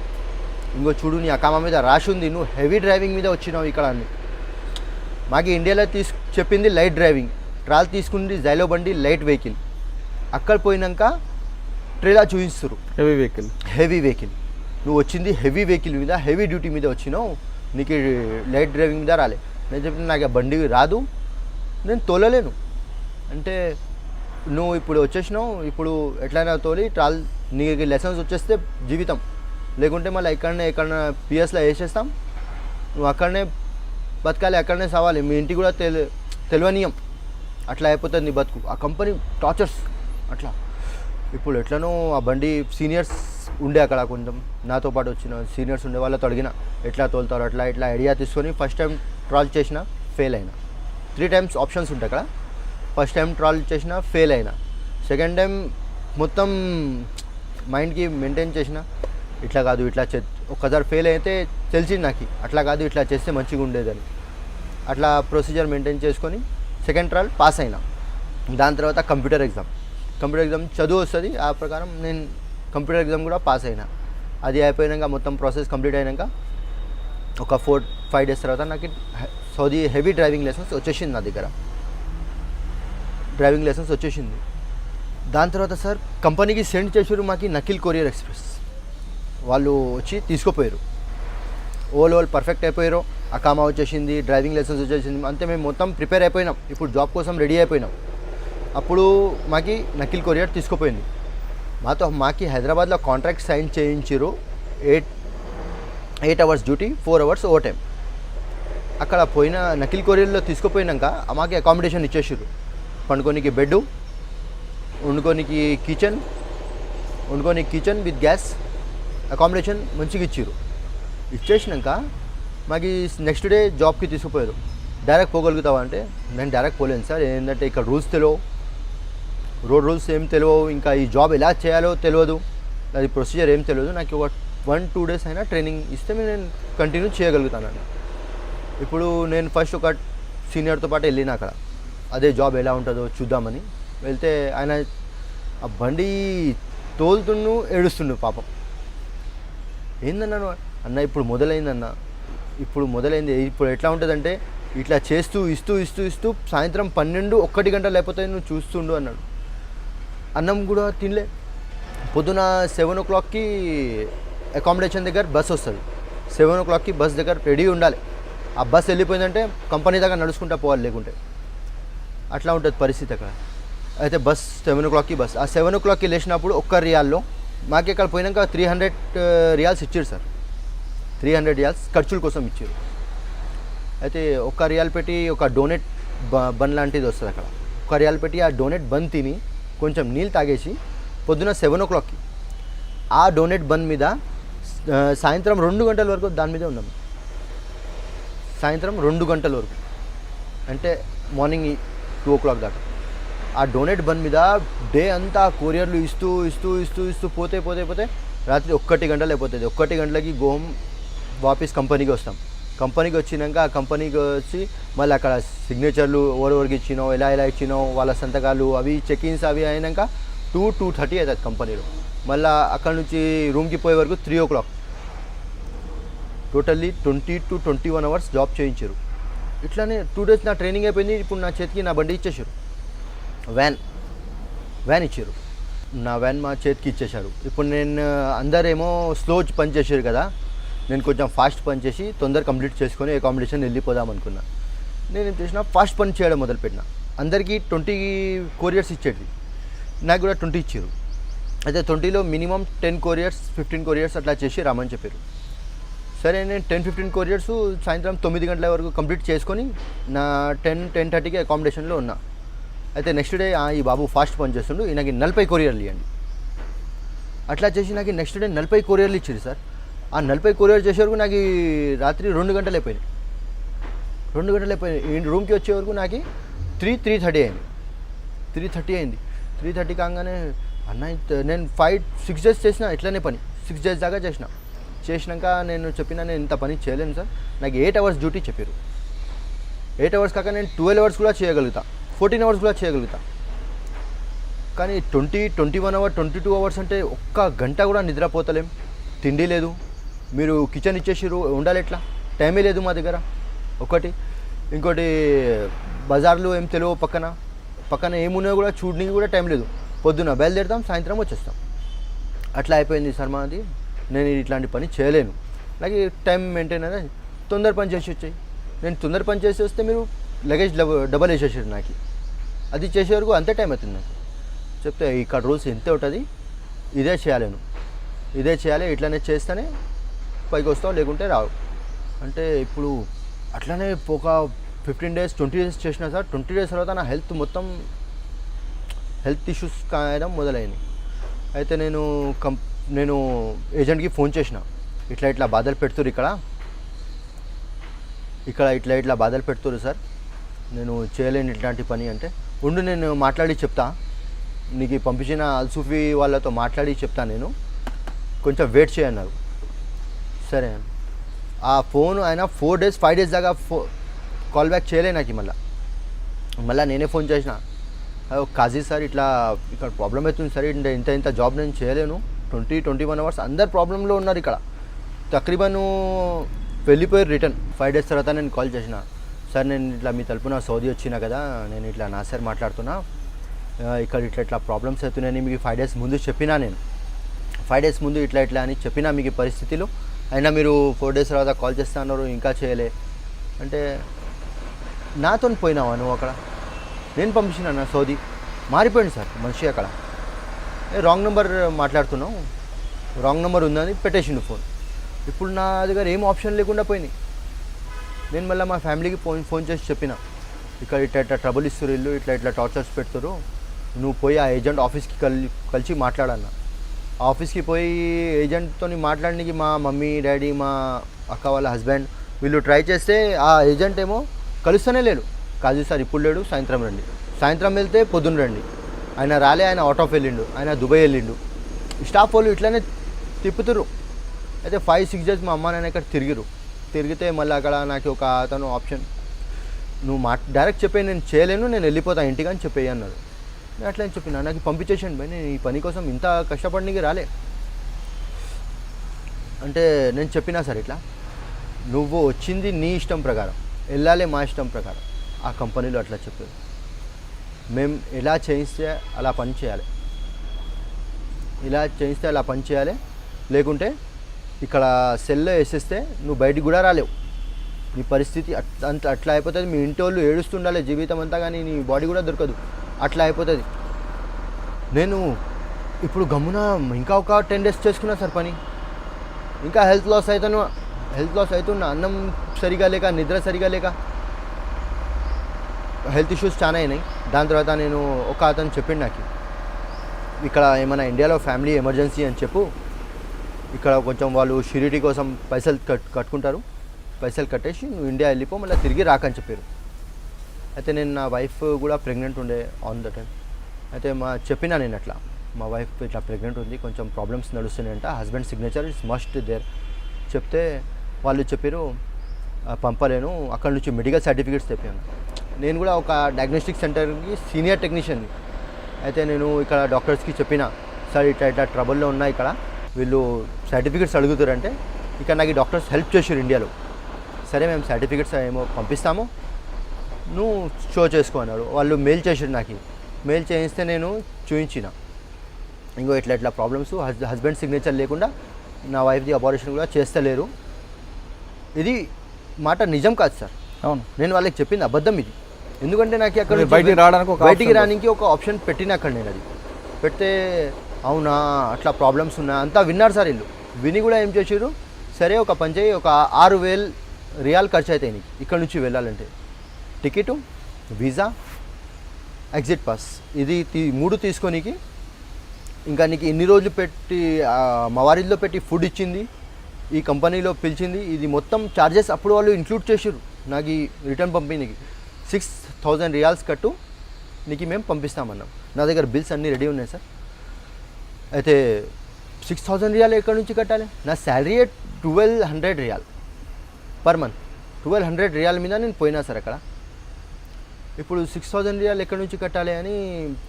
ఇంకో చూడు, నీ అకామా మీద రాసి ఉంది, నువ్వు హెవీ డ్రైవింగ్ మీద వచ్చినావు ఇక్కడ అని. మాకు ఇండియాలో చెప్పింది లైట్ డ్రైవింగ్, ట్రాల్ తీసుకుంది జైలో బండి లైట్ వెహికల్. అక్కడ పోయినాక ట్రైలా చూపిస్తారు హెవీ వెహికల్. నువ్వు వచ్చింది హెవీ వెహికల్ మీద, హెవీ డ్యూటీ మీద వచ్చినావు, నీకు లైట్ డ్రైవింగ్ మీద రాలే. నేను చెప్పిన నాకు ఆ బండి రాదు, నేను తోలలేను అంటే, నువ్వు ఇప్పుడు వచ్చేసినావు, ఇప్పుడు ఎట్లయినా తోలి ట్రాల్, నీకు లైసెన్స్ వచ్చేస్తే జీవితం, లేకుంటే మళ్ళీ ఎక్కడన్నా పిఎస్లో వేసేస్తాం, నువ్వు అక్కడనే బతకాలి, అక్కడనే సవాలి, మీ ఇంటికి కూడా తెలియనీయం, అట్లా అయిపోతుంది నీ బతుకు. ఆ కంపెనీ టార్చర్స్ అట్లా. ఇప్పుడు ఎట్లనో ఆ బండి సీనియర్స్ ఉండే అక్కడ, కొంచెం నాతో పాటు వచ్చిన సీనియర్స్ ఉండే, వాళ్ళతో అడిగిన ఎట్లా తోలుతారు, ఇట్లా ఐడియా తీసుకొని ఫస్ట్ టైం ట్రాల్ చేసిన ఫెయిల్ అయినా. 3 times ఆప్షన్స్ ఉంటాయి అక్కడ. ఫస్ట్ టైం ట్రాల్ చేసిన ఫెయిల్ అయినా. సెకండ్ టైం మొత్తం మైండ్కి మెయింటైన్ చేసిన, ఇట్లా కాదు ఇట్లా ఒక్కసారి ఫెయిల్ అయితే తెలిసింది నాకు, అట్లా కాదు ఇట్లా చేస్తే మంచిగా ఉండేదని. అట్లా ప్రొసీజర్ మెయింటైన్ చేసుకొని సెకండ్ ట్రాల్ పాస్ అయినా. దాని తర్వాత కంప్యూటర్ ఎగ్జామ్ చదువు వస్తుంది, ఆ ప్రకారం నేను కంప్యూటర్ ఎగ్జామ్ కూడా పాస్ అయినా. అది అయిపోయాక మొత్తం ప్రాసెస్ కంప్లీట్ అయినాక ఒక 4-5 days తర్వాత నాకు సౌదీ హెవీ డ్రైవింగ్ లైసెన్స్ వచ్చేసింది. నా దగ్గర డ్రైవింగ్ లైసెన్స్ వచ్చేసింది. దాని తర్వాత సార్ కంపెనీకి సెండ్ చేసారు మాకు నకిల్ కొరియర్ ఎక్స్ప్రెస్ వాళ్ళు వచ్చి తీసుకుపోయారు. వాళ్ళు పర్ఫెక్ట్ అయిపోయారు, అకామా వచ్చేసింది, డ్రైవింగ్ లైసెన్స్ వచ్చేసింది, అంతే మేము మొత్తం ప్రిపేర్ అయిపోయినాం, ఇప్పుడు జాబ్ కోసం రెడీ అయిపోయినాం. అప్పుడు మాకు నకిల్ కొరియర్ తీసుకుపోయింది. మాకు హైదరాబాద్లో కాంట్రాక్ట్ సైన్ చేయించారు. 8 hours duty, 4 hours overtime. అక్కడ పోయిన నకిల్ కొరియర్లో తీసుకుపోయినాక మాకు అకామిడేషన్ ఇచ్చేసారు. పండుకోనికి బెడ్, వండుకోనికి కిచెన్ విత్ గ్యాస్, అకామిడేషన్ మంచిగా ఇచ్చారు. ఇచ్చేసినాక మాకు నెక్స్ట్ డే జాబ్కి తీసుకుపోయారు. డైరెక్ట్ పోగలుగుతావా అంటే నేను డైరెక్ట్ పోలేను సార్, ఏంటంటే ఇక్కడ రూల్స్ తెలియవు, రోడ్ రూల్స్ ఏం తెలియవు, ఇంకా ఈ జాబ్ ఎలా చేయాలో తెలియదు, అది ప్రొసీజర్ ఏం తెలియదు. నాకు ఒక 1-2 days అయినా ట్రైనింగ్ ఇస్తే నేను కంటిన్యూ చేయగలుగుతానండి. ఇప్పుడు నేను ఫస్ట్ ఒక సీనియర్తో పాటు వెళ్ళిన అక్కడ, అదే జాబ్ ఎలా ఉంటుందో చూద్దామని వెళ్తే ఆయన ఆ బండి తోలుతుండు, ఏడుస్తుండు పాపం. ఏందన్నాను అన్న, ఇప్పుడు మొదలైంది. ఇప్పుడు ఎట్లా ఉంటుందంటే ఇట్లా చేస్తూ ఇస్తూ సాయంత్రం 12-1 గంటలు లేకపోతే నువ్వు చూస్తుండు అన్నాడు. అన్నం కూడా తినలే. పొద్దున 7 o'clockకి అకామిడేషన్ దగ్గర బస్ వస్తుంది, 7 o'clockకి బస్ దగ్గర రెడీ ఉండాలి. ఆ బస్ వెళ్ళిపోయిందంటే కంపెనీ దగ్గర నడుచుకుంటూ పోవాలి, లేకుంటే అట్లా ఉంటుంది పరిస్థితి అక్కడ. అయితే బస్ 7 o'clockకి బస్. ఆ 7 o'clockకి లేచినప్పుడు ఒక్క రియాల్లో మాకు ఇక్కడ పోయినాక 300 రియాల్స్ ఇచ్చారు సార్. 300 రియాల్స్ ఖర్చుల కోసం ఇచ్చారు. అయితే ఒక్క రియాల్ పెట్టి ఒక డోనెట్ బన్ లాంటిది వస్తుంది అక్కడ. ఒక రియాల్ పెట్టి ఆ డోనెట్ బన్ తిని కొంచెం నీళ్ళు తాగేసి పొద్దున 7 o'clockకి ఆ డోనెట్ బన్ మీద సాయంత్రం 2 గంటల వరకు దాని మీదే ఉన్నాం. సాయంత్రం 2 గంటల వరకు అంటే మార్నింగ్ 2 o'clock దాకా ఆ డోనెట్ బన్ మీద డే అంతా కొరియర్లు ఇస్తూ పోతే రాత్రి 1 గంటలు అయిపోతుంది. 1 గంటలకి గోహం వాపస్ కంపెనీకి వస్తాం. కంపెనీకి వచ్చినాక ఆ కంపెనీకి వచ్చి మళ్ళీ అక్కడ సిగ్నేచర్లు ఎవరెవరికి ఇచ్చినావు, ఎలా ఇచ్చినావు, వాళ్ళ సంతకాలు అవి చెక్-ఇన్స్ అవి అయినాక 2-2:30 అవుతుంది కంపెనీలో. మళ్ళీ అక్కడ నుంచి రూమ్కి పోయే వరకు 3 o'clock. Totally 20 to 21 hours job చేయించారు. ఇట్లానే 2 days నా ట్రైనింగ్ అయిపోయింది. ఇప్పుడు నా చేతికి నా బండి ఇచ్చేసారు, వ్యాన్ ఇచ్చారు. నా వ్యాన్ మా చేతికి ఇచ్చేశారు. ఇప్పుడు నేను అందరేమో స్లో పని చేశారు కదా, నేను కొంచెం ఫాస్ట్ పని చేసి తొందర కంప్లీట్ చేసుకొని అకామిడేషన్ వెళ్ళిపోదాం అనుకున్నా. నేను ఏం చేసిన ఫాస్ట్ పని చేయడం మొదలుపెట్టిన. అందరికీ 20 కొరియర్స్ ఇచ్చేది, నాకు కూడా 20 ఇచ్చారు. అయితే 20లో మినిమం 10 కొరియర్స్ 15 కొరియర్స్ అట్లా చేసి రామని చెప్పారు. సరే నేను 10-15 కొరియర్స్ సాయంత్రం 9 గంటల వరకు కంప్లీట్ చేసుకొని నా 10-10:30కి అకామిడేషన్లో ఉన్నా. అయితే నెక్స్ట్ డే ఈ బాబు ఫాస్ట్ పని చేస్తుండు, ఈయనకి 40 కొరియర్లు ఇవ్వండి. అట్లా చేసి నాకు నెక్స్ట్ డే 40 కొరియర్లు ఇచ్చారు సార్. ఆ 40 కొరియర్ చేసే వరకు నాకు రాత్రి 2 గంటలు అయిపోయినాయి. 2 గంటలు అయిపోయినాయి. ఈ రూమ్కి వచ్చే వరకు నాకు 3:30 అయింది. 3:30 అయింది. 3:30 కాగానే అన్న నేను 5-6 days చేసిన ఇట్లనే పని. 6 days దాకా చేసినాక నేను చెప్పిన నేను ఇంత పని చేయలేను సార్, నాకు 8 hours డ్యూటీ చెప్పారు. 8 hours కాక నేను 12 hours కూడా చేయగలుగుతా, 14 hours కూడా చేయగలుగుతా. కానీ 21 hours 22 hours అంటే ఒక్క గంట కూడా నిద్రపోతలేం, తిండి లేదు. మీరు కిచెన్ ఇచ్చేసిరు, ఉండాలి ఎట్లా, టైమే లేదు మా దగ్గర ఒకటి. ఇంకోటి బజార్లు ఏం తెలియవు, పక్కన ఏమున్నాయో కూడా చూడడానికి కూడా టైం లేదు. పొద్దున బయలుదేరుతాం, సాయంత్రం వచ్చేస్తాం. అట్లా అయిపోయింది సార్ మాది. నేను ఇట్లాంటి పని చేయలేను, నాకు టైం మెయింటైన్ అనేది. తొందర పని చేసి వచ్చాయి. నేను తొందర పని చేసి వస్తే మీరు లగేజ్ డబల్ వేసేసారు నాకు. అది చేసే వరకు అంతే టైం అవుతుంది నాకు. చెప్తే ఇక్కడ రూల్స్ ఇంతే ఉంటుంది, ఇదే చేయాలి, ఇట్లానే చేస్తేనే పైకి వస్తావు, లేకుంటే రావు అంటే. ఇప్పుడు అట్లనే ఒక 15 days 20 days చేసిన సార్. 20 days తర్వాత నా హెల్త్ ఇష్యూస్ కాయడం మొదలైంది. అయితే నేను ఏజెంట్కి ఫోన్ చేసిన, ఇట్లా బాధలు పెడుతురు ఇక్కడ ఇట్లా బాధలు పెడుతురు సార్, నేను చేయలేను ఇట్లాంటి పని అంటే. ఉండు నేను మాట్లాడి చెప్తా, నీకు పంపించిన అల్సూఫీ వాళ్ళతో మాట్లాడి చెప్తా, నేను కొంచెం వెయిట్ చేయన్నారు. సరే ఆ ఫోన్ ఆయన 4 days 5 days దాకా కాల్ బ్యాక్ చేయలే నాకు. మళ్ళీ నేనే ఫోన్ చేసిన, కాజీ సార్ ఇట్లా ఇక్కడ ప్రాబ్లం అవుతుంది సార్, ఇంత జాబ్ నేను చేయలేను, 20-21 hours అందరు ప్రాబ్లంలో ఉన్నారు ఇక్కడ. తక్రీబన్ వెళ్ళిపోయారు రిటర్న్. 5 days తర్వాత నేను కాల్ చేసిన, సార్ నేను ఇట్లా మీ తరపున సౌదీ వచ్చినా కదా, నేను ఇట్లా నాసర్ మాట్లాడుతున్నా, ఇక్కడ ఇట్లా ప్రాబ్లమ్స్ అవుతున్నాయని మీకు 5 days ముందు చెప్పినా. నేను 5 days ముందు ఇట్లా అని చెప్పినా మీకు పరిస్థితిలో, అయినా మీరు 4 days తర్వాత కాల్ చేస్తా అన్నారు, ఇంకా చేయలే అంటే. నాతో పోయినావా నువ్వు అక్కడ? నేను పంపించిన నా సౌదీ. మారిపోయింది సార్ మనిషి అక్కడ. రాంగ్ నెంబర్ మాట్లాడుతున్నావు, రాంగ్ నెంబర్ ఉందని పెట్టేసిండు ఫోన్. ఇప్పుడు నా దగ్గర ఏం ఆప్షన్ లేకుండా పోయినాయి. నేను మళ్ళీ మా ఫ్యామిలీకి ఫోన్ చేసి చెప్పిన, ఇక్కడ ఇట్లా ట్రబుల్ ఇస్తారు, ఇల్లు ఇట్లా టార్చర్స్ పెడతారు, నువ్వు పోయి ఆ ఏజెంట్ ఆఫీస్కి కలిసి మాట్లాడన్న. ఆఫీస్కి పోయి ఏజెంట్తో మాట్లాడడానికి మా మమ్మీ డాడీ మా అక్క వాళ్ళ హస్బెండ్ వీళ్ళు ట్రై చేస్తే ఆ ఏజెంట్ ఏమో కలుస్తూనే లేడు. కాజీ సార్ ఇప్పుడు లేడు, సాయంత్రం రండి. సాయంత్రం వెళ్తే పొద్దున్న రండి. ఆయన రాలే, ఆయన అవుట్ ఆఫ్ వెళ్ళిండు, ఆయన దుబాయ్ వెళ్ళిండు. స్టాఫ్ వాళ్ళు ఇట్లానే తిప్పుతురు. అయితే 5-6 days మా అమ్మ నాన్న ఇక్కడ తిరిగితే మళ్ళీ అక్కడ నాకు ఒక అతను ఆప్షన్, నువ్వు డైరెక్ట్ చెప్పే నేను చేయలేను, నేను వెళ్ళిపోతాను ఇంటికి అని చెప్పేయి అన్నాడు. నేను అట్లా అని చెప్పిన, నాకు పంపించేసాను భయ్, నేను ఈ పని కోసం ఇంత కష్టపడడానికి రాలే అంటే. నేను చెప్పినా సార్ ఇట్లా నువ్వు వచ్చింది నీ ఇష్టం ప్రకారం, వెళ్ళాలి మా ఇష్టం ప్రకారం. ఆ కంపెనీలో అట్లా చెప్పారు, మేము ఎలా చేయిస్తే అలా పని చేయాలి, లేకుంటే ఇక్కడ సెల్లో వేసేస్తే నువ్వు బయటికి కూడా రాలేవు. నీ పరిస్థితి అట్లా అయిపోతుంది. మీ ఇంటి వాళ్ళు ఏడుస్తుండాలి జీవితం అంతా, కానీ నీ బాడీ కూడా దొరకదు, అట్లా అయిపోతుంది. నేను ఇప్పుడు గమ్మున ఇంకా ఒక 10 days చేసుకున్నా సార్ పని. ఇంకా హెల్త్ లాస్ అవుతున్నా. అన్నం సరిగా లేక, నిద్ర సరిగా లేక హెల్త్ ఇష్యూస్ చాలా అయినాయి. దాని తర్వాత నేను ఒక అతను చెప్పిండు నాకు, ఇక్కడ ఏమైనా ఇండియాలో ఫ్యామిలీ ఎమర్జెన్సీ అని చెప్పు, ఇక్కడ కొంచెం వాళ్ళు షిరిటీ కోసం పైసలు కట్టుకుంటారు, పైసలు కట్టేసి నువ్వు ఇండియా వెళ్ళిపో, మళ్ళీ తిరిగి రాకని చెప్పారు. అయితే నేను నా వైఫ్ కూడా ప్రెగ్నెంట్ ఉండే ఆన్ ద టైం. అయితే చెప్పినా నేను అట్లా, మా వైఫ్ ఇట్లా ప్రెగ్నెంట్ ఉంది, కొంచెం ప్రాబ్లమ్స్ నడుస్తున్నాయంట, husband signature it's must there చెప్తే వాళ్ళు చెప్పారు పంపలేను. అక్కడ నుంచి మెడికల్ సర్టిఫికేట్స్ తెప్పాను. నేను కూడా ఒక డయాగ్నోస్టిక్ సెంటర్కి సీనియర్ టెక్నీషియన్ని. అయితే నేను ఇక్కడ డాక్టర్స్కి చెప్పిన, సార్ ఇట్లా ట్రబుల్లో ఉన్నా, ఇక్కడ వీళ్ళు సర్టిఫికేట్స్ అడుగుతారంటే ఇక్కడ నాకు ఈ డాక్టర్స్ హెల్ప్ చేశారు ఇండియాలో. సరే మేము సర్టిఫికేట్స్ ఏమో పంపిస్తాము, నువ్వు షో చేసుకో అన్నాడు. వాళ్ళు మెయిల్ చేశారు నాకు. మెయిల్ చేయిస్తే నేను చూపించిన, ఇంకో ఇట్లా ప్రాబ్లమ్స్, హస్బెండ్ సిగ్నేచర్ లేకుండా నా వైఫ్ది అబార్షన్ కూడా చేస్తలేరు. ఇది మాట నిజం కాదు సార్. అవును, నేను వాళ్ళకి చెప్పింది అబద్ధం ఇది. ఎందుకంటే నాకు అక్కడ బయటికి రానికి ఒక ఆప్షన్ పెట్టిన అక్కడ నేను. అది పెడితే అవునా అట్లా ప్రాబ్లమ్స్ ఉన్నా అంతా విన్నారు సార్. వీళ్ళు విని కూడా ఏం చేసారు, సరే ఒక పని చేయి, ఒక 6,000 రియాల్ ఖర్చు అవుతాయి నీకు ఇక్కడ నుంచి వెళ్ళాలంటే. టికెటు, వీసా, ఎగ్జిట్ పాస్, ఇది 3 తీసుకోనికి. ఇంకా నీకు ఇన్ని రోజులు పెట్టి మవారిలో పెట్టి ఫుడ్ ఇచ్చింది, ఈ కంపెనీలో పిలిచింది, ఇది మొత్తం ఛార్జెస్ అప్పుడు వాళ్ళు ఇంక్లూడ్ చేసారు. నాకు ఈ రిటర్న్ పంపిణీకి 6,000 రియాల్స్ కట్టు, నీకు మేము పంపిస్తామన్నాం. నా దగ్గర బిల్స్ అన్నీ రెడీ ఉన్నాయి సార్. అయితే 6,000 రియాల్ ఎక్కడి నుంచి కట్టాలి? నా salary 1,200 riyal per month. 1,200 riyal మీద నేను పోయినా సార్ అక్కడ. ఇప్పుడు 6,000 రియాల్ ఎక్కడి నుంచి కట్టాలి అని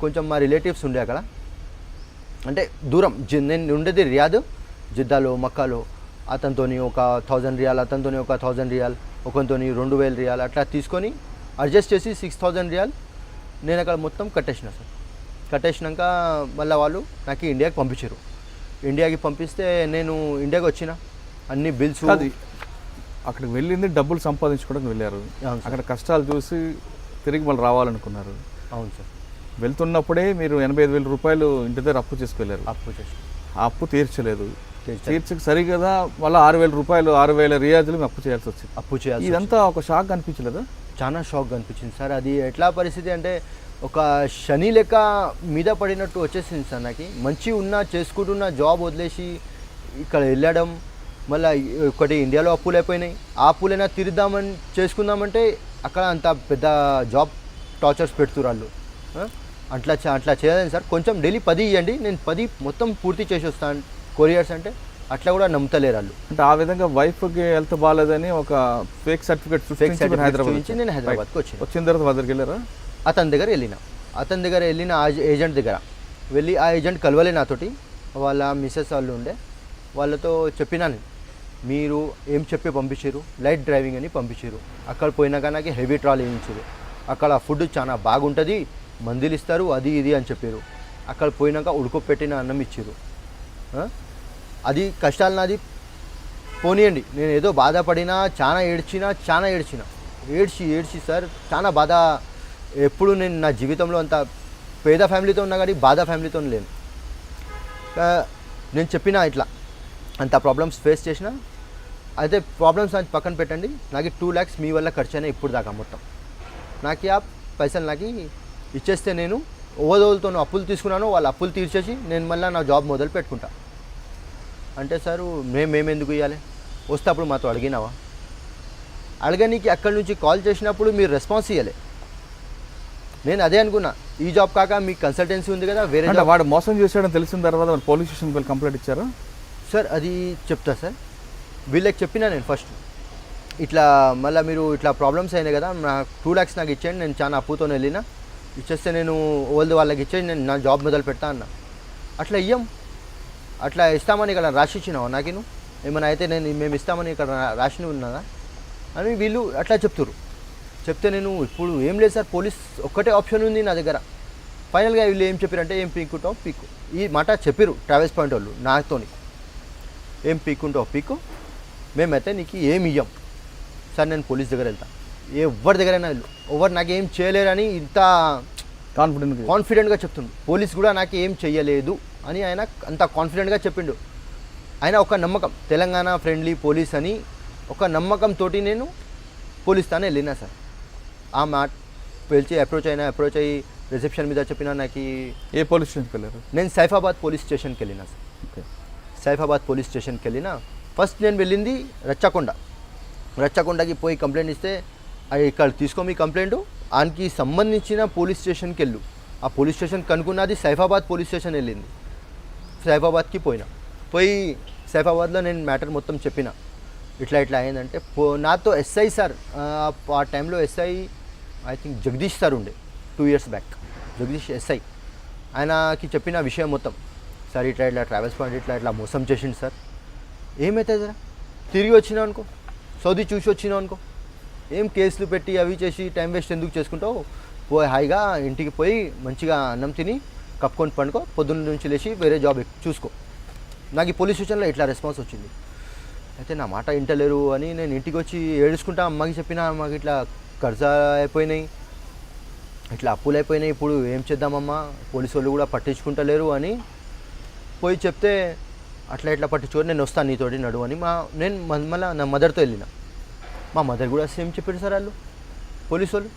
కొంచెం మా రిలేటివ్స్ ఉండే అక్కడ, అంటే దూరం. నేను ఉండేది రియాద్, జిద్దాలో, మక్కాలో. అతనితో ఒక 1,000 రియాల్, అతనితో ఒక 1,000 రియాల్, ఒకరితో 2,000 రియాల్ అట్లా తీసుకొని అడ్జస్ట్ చేసి 6,000 రియాల్ నేను అక్కడ మొత్తం కట్టేసిన సార్. కట్టేసినాక మళ్ళీ వాళ్ళు నాకు ఇండియాకి పంపించారు. ఇండియాకి పంపిస్తే నేను ఇండియాకి వచ్చిన అన్ని బిల్స్. అక్కడికి వెళ్ళింది డబ్బులు సంపాదించుకోవడానికి వెళ్ళారు, అక్కడ కష్టాలు చూసి తిరిగి మళ్ళీ రావాలనుకున్నారు. అవును సార్. వెళ్తున్నప్పుడే మీరు 85,000 రూపాయలు ఇంటి దగ్గర అప్పు చేసుకెళ్ళారు. అప్పు చేసి ఆ అప్పు తీర్చలేదు, తీర్చక సరిగదా మళ్ళీ 6,000 రూపాయలు, 6,000 రియాజులు అప్పు చేయాల్సి వచ్చింది. అప్పు చేయాలి. ఇదంతా ఒక షాక్ అనిపించలేదా? చాలా షాక్ అనిపించింది సార్. అది ఎట్లా పరిస్థితి అంటే ఒక శని లెక్క మీద పడినట్టు వచ్చేసింది సార్ నాకు. మంచి ఉన్నా చేసుకుంటున్న జాబ్ వదిలేసి ఇక్కడ వెళ్ళడం, మళ్ళీ ఒకటి ఇండియాలో అప్పులు అయిపోయినాయి, ఆ అప్పులైనా తీరుద్దామని చేసుకుందామంటే అక్కడ అంత పెద్ద జాబ్ టార్చర్స్ పెడుతున్నారు వాళ్ళు. అట్లా చేయలేను సార్. కొంచెం డైలీ 10 ఇవ్వండి, నేను 10 మొత్తం పూర్తి చేసి వస్తాను కొరియర్స్ అంటే అట్లా కూడా నమ్ముతలేరు వాళ్ళు. అంటే ఆ విధంగా వైఫ్కి హెల్త్ బాగాలేదని ఒక ఫేక్ సర్టిఫికేట్ హైదరాబాద్ నుంచి నేను హైదరాబాద్కి వచ్చిన తర్వాత మా దగ్గరికి వెళ్ళారా? అతని దగ్గర వెళ్ళిన ఏజెంట్ దగ్గర వెళ్ళి, ఆ ఏజెంట్ కలవలే నాతోటి, వాళ్ళ మిస్సెస్ వాళ్ళు ఉండే, వాళ్ళతో చెప్పినాను, మీరు ఏం చెప్పి పంపించారు, లైట్ డ్రైవింగ్ అని పంపించారు. అక్కడ పోయినాక నాకు హెవీ ట్రాల్ వేయించారు. అక్కడ ఫుడ్ చాలా బాగుంటుంది, మందులు ఇస్తారు, అది ఇది అని చెప్పారు. అక్కడ పోయినాక ఉడుకోపెట్టిన అన్నం ఇచ్చారు. అది కష్టాలు నాది పోనీయండి. నేను ఏదో బాధపడినా, చాలా ఏడ్చి సార్, చాలా బాధ. ఎప్పుడు నేను నా జీవితంలో అంత పేద ఫ్యామిలీతో ఉన్నా కానీ బాధ ఫ్యామిలీతో లేను. నేను చెప్పిన ఇట్లా అంత ప్రాబ్లమ్స్ ఫేస్ చేసిన. అయితే ప్రాబ్లమ్స్ అని పక్కన పెట్టండి, నాకు 2 lakhs మీ వల్ల ఖర్చు అయినా ఇప్పుడు దాకా మొత్తం. నాకు ఆ పైసలు నాకు ఇచ్చేస్తే నేను ఓవదోలతో అప్పులు తీసుకున్నాను, వాళ్ళ అప్పులు తీర్చేసి నేను మళ్ళీ నా జాబ్ మొదలు పెట్టుకుంటా అంటే సార్ మేము ఎందుకు ఇవ్వాలి? వస్తే అప్పుడు మాతో అడగనీకి అక్కడి నుంచి కాల్ చేసినప్పుడు మీరు రెస్పాన్స్ ఇవ్వాలి. నేను అదే అనుకున్నా, ఈ జాబ్ కాక మీకు కన్సల్టెన్సీ ఉంది కదా, వేరే వాడు మోసం చేశాడని తెలిసిన తర్వాత పోలీస్ స్టేషన్కి వెళ్ళి కంప్లైంట్ ఇచ్చారు సార్. అది చెప్తా సార్. వీళ్ళకి చెప్పినా నేను ఫస్ట్, ఇట్లా మళ్ళీ మీరు ఇట్లా ప్రాబ్లమ్స్ అయినాయి కదా, నాకు 2 lakhs నాకు ఇచ్చేయండి, నేను చాలా అప్పుతో వెళ్ళినా, ఇచ్చేస్తే నేను వాళ్ళకి ఇచ్చేయండి, నేను నా జాబ్ మొదలు పెడతా అన్న. అట్లా అట్లా ఇస్తామని ఇక్కడ రాసి ఇచ్చినావు నాకు, నువ్వు ఏమైనా అయితే మేము ఇస్తామని ఇక్కడ రాసి ఉన్నదా అని వీళ్ళు అట్లా చెప్తే నేను ఇప్పుడు ఏం లేదు సార్, పోలీస్ ఒక్కటే ఆప్షన్ ఉంది నా దగ్గర. ఫైనల్గా వీళ్ళు ఏం చెప్పారంటే, ఏం పీక్కు ఈ మాట చెప్పారు ట్రావెల్స్ పాయింట్ వాళ్ళు నాతోని. ఏం పీక్కుంటావు పీక్కు, మేమైతే నీకు ఏమి ఇయ్యం. సార్ నేను పోలీస్ దగ్గర వెళ్తా, ఎవరి దగ్గరైనా వెళ్ళు, ఎవరు నాకు ఏం చేయలేరని ఇంత కాన్ఫిడెంట్గా చెప్తుండు. పోలీస్ కూడా నాకు ఏం చెయ్యలేదు అని ఆయన అంత కాన్ఫిడెంట్గా చెప్పిండు. ఆయన ఒక నమ్మకం, తెలంగాణ ఫ్రెండ్లీ పోలీస్ అని ఒక నమ్మకంతో నేను పోలీస్ తానే వెళ్ళినా సార్. ఆ మాట పిలిచి అప్రోచ్ అయ్యి రిసెప్షన్ మీద చెప్పిన నాకు ఏ పోలీస్ స్టేషన్కి వెళ్ళారు? నేను సైఫాబాద్ పోలీస్ స్టేషన్కి వెళ్ళినా సార్. ఓకే. సైఫాబాద్ పోలీస్ స్టేషన్కి వెళ్ళినా. ఫస్ట్ నేను వెళ్ళింది రచ్చకొండకి పోయి కంప్లైంట్ ఇస్తే ఇక్కడ తీసుకో మీ కంప్లైంట్, ఆయనకి సంబంధించిన పోలీస్ స్టేషన్కి వెళ్ళు. ఆ పోలీస్ స్టేషన్ కనుక్కున్నది సైఫాబాద్ పోలీస్ స్టేషన్ వెళ్ళింది. సైఫాబాద్కి పోయి సైఫాబాద్లో నేను మ్యాటర్ మొత్తం చెప్పిన, ఇట్లా అయిందంటే నాతో ఎస్ఐ సార్, ఆ టైంలో SI I think Jagadish sir ఉండే 2 years బ్యాక్, జగదీష్ ఎస్ఐ. ఆయనకి చెప్పిన విషయం మొత్తం, సార్ ఇట్లా ట్రావెల్స్ పాయింట్ ఇట్లా మోసం చేసిండు సార్. ఏమవుతుంది సార్, తిరిగి వచ్చినావు అనుకో, సౌదీ చూసి వచ్చినావు అనుకో, ఏం కేసులు పెట్టి అవి చేసి టైం వేస్ట్ ఎందుకు చేసుకుంటావు, పోయి హాయిగా ఇంటికి పోయి మంచిగా అన్నం తిని కప్పుకొని పండుకో, పొద్దున్న నుంచి లేచి వేరే జాబ్ చూసుకో. నాకు ఈ పోలీస్ స్టేషన్లో ఇట్లా రెస్పాన్స్ వచ్చింది. అయితే నా మాట వింటలేరు అని నేను ఇంటికి వచ్చి ఏడుచుకుంటా అమ్మకి చెప్పిన, మాకు ఇట్లా కర్జా అయిపోయినాయి, ఇట్లా అప్పులు అయిపోయినాయి, ఇప్పుడు ఏం చేద్దామమ్మా, పోలీసు వాళ్ళు కూడా పట్టించుకుంటలేరు అని పోయి చెప్తే, అట్లా పట్టించుకొని నేను వస్తాను నీతోటి నడు అని నేను మళ్ళీ నా మదర్తో వెళ్ళిన. మా మదర్ కూడా సేమ్ చెప్పారు సార్ వాళ్ళు, పోలీసు వాళ్ళు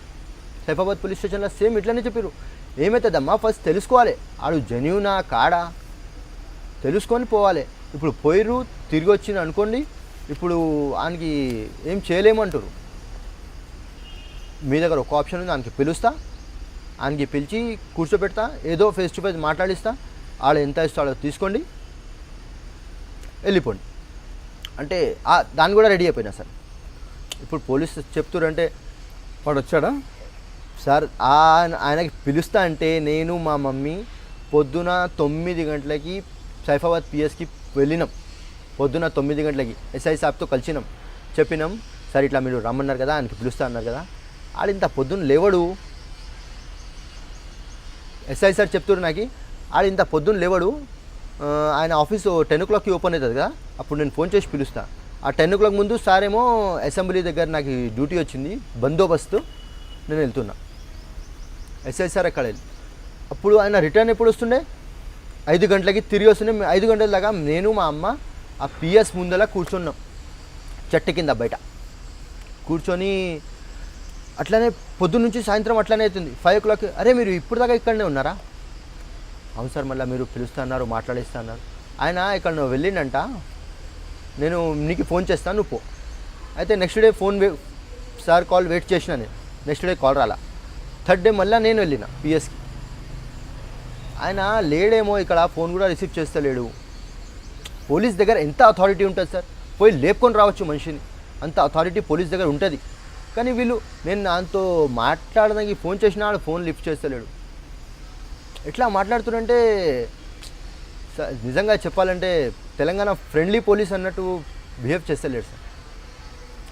సైఫాబాద్ పోలీస్ స్టేషన్లో సేమ్ ఇట్లనే చెప్పారు. ఏమవుతుందమ్మా ఫస్ట్ తెలుసుకోవాలి, ఆడు జెన్యూనా కాడా తెలుసుకొని పోవాలి. ఇప్పుడు పోయిర్రు తిరిగి వచ్చిన అనుకోండి, ఇప్పుడు ఆయనకి ఏం చేయలేమంటారు. మీ దగ్గర ఒక ఆప్షన్ ఉంది, ఆయనకి పిలుస్తా, ఆయనకి పిలిచి కూర్చోబెడతా, ఏదో ఫేస్ టు ఫేస్ మాట్లాడిస్తా, ఆడ ఎంత ఇస్తాడో తీసుకోండి వెళ్ళిపోండి అంటే దాన్ని కూడా రెడీ అయిపోయినా సార్. ఇప్పుడు పోలీసు చెప్తారంటే వాడు వచ్చాడా సార్, ఆయనకి పిలుస్తా అంటే నేను మా మమ్మీ పొద్దున 9 గంటలకి సైఫాబాద్ పిఎస్కి వెళ్ళినాం. పొద్దున 9 గంటలకి ఎస్ఐ సాబ్తో కలిసినాం, చెప్పినాం సార్ ఇట్లా మీరు రమ్మన్నారు కదా, ఆయనకి పిలుస్తా అన్నారు కదా. ఆడింత పొద్దున్న లేవడు, ఎస్ఐ సార్ చెప్తారు నాకు, ఆడింత పొద్దున్న లేవడు, ఆయన ఆఫీసు 10 o'clockకి ఓపెన్ అవుతుంది కదా, అప్పుడు నేను ఫోన్ చేసి పిలుస్తా. ఆ 10 o'clock ముందు సార్ ఏమో అసెంబ్లీ దగ్గర నాకు డ్యూటీ వచ్చింది, బందోబస్తు, నేను వెళ్తున్నా. ఎస్ఐ సార్ అక్కడ వెళ్ళి అప్పుడు ఆయన రిటర్న్ ఎప్పుడు వస్తుండే 5 గంటలకి తిరిగి వస్తుండే. 5 గంటల దాకా నేను మా అమ్మ ఆ పిఎస్ ముందర కూర్చున్నాం, చెట్టు కింద బయట కూర్చొని. అట్లనే పొద్దున్న నుంచి సాయంత్రం అట్లనే అవుతుంది. 5 o'clock, అరే మీరు ఇప్పుడు దాకా ఇక్కడనే ఉన్నారా? అవును సార్, మళ్ళీ మీరు పిలుస్తా అన్నారు, మాట్లాడిస్తా అన్నారు. ఆయన ఇక్కడ నువ్వు వెళ్ళిండంట, నేను నీకు ఫోన్ చేస్తాను, నువ్వు పో. అయితే next day sir call wait చేసిన, నేను నెక్స్ట్ డే కాల్ రాలా. 3rd day మళ్ళీ నేను వెళ్ళిన పిఎస్కి. ఆయన లేడేమో ఇక్కడ, ఫోన్ కూడా రిసీవ్ చేస్తలేడు. పోలీస్ దగ్గర ఎంత అథారిటీ ఉంటుంది సార్, పోయి లేపుకొని రావచ్చు మనిషిని, అంత అథారిటీ పోలీస్ దగ్గర ఉంటుంది. కానీ వీళ్ళు, నేను దాంతో మాట్లాడడానికి ఫోన్ చేసినా ఫోన్ లిఫ్ట్ చేస్తలేడు. ఎట్లా మాట్లాడుతుంటే నిజంగా చెప్పాలంటే తెలంగాణ ఫ్రెండ్లీ పోలీస్ అన్నట్టు బిహేవ్ చేస్తలేడు సార్.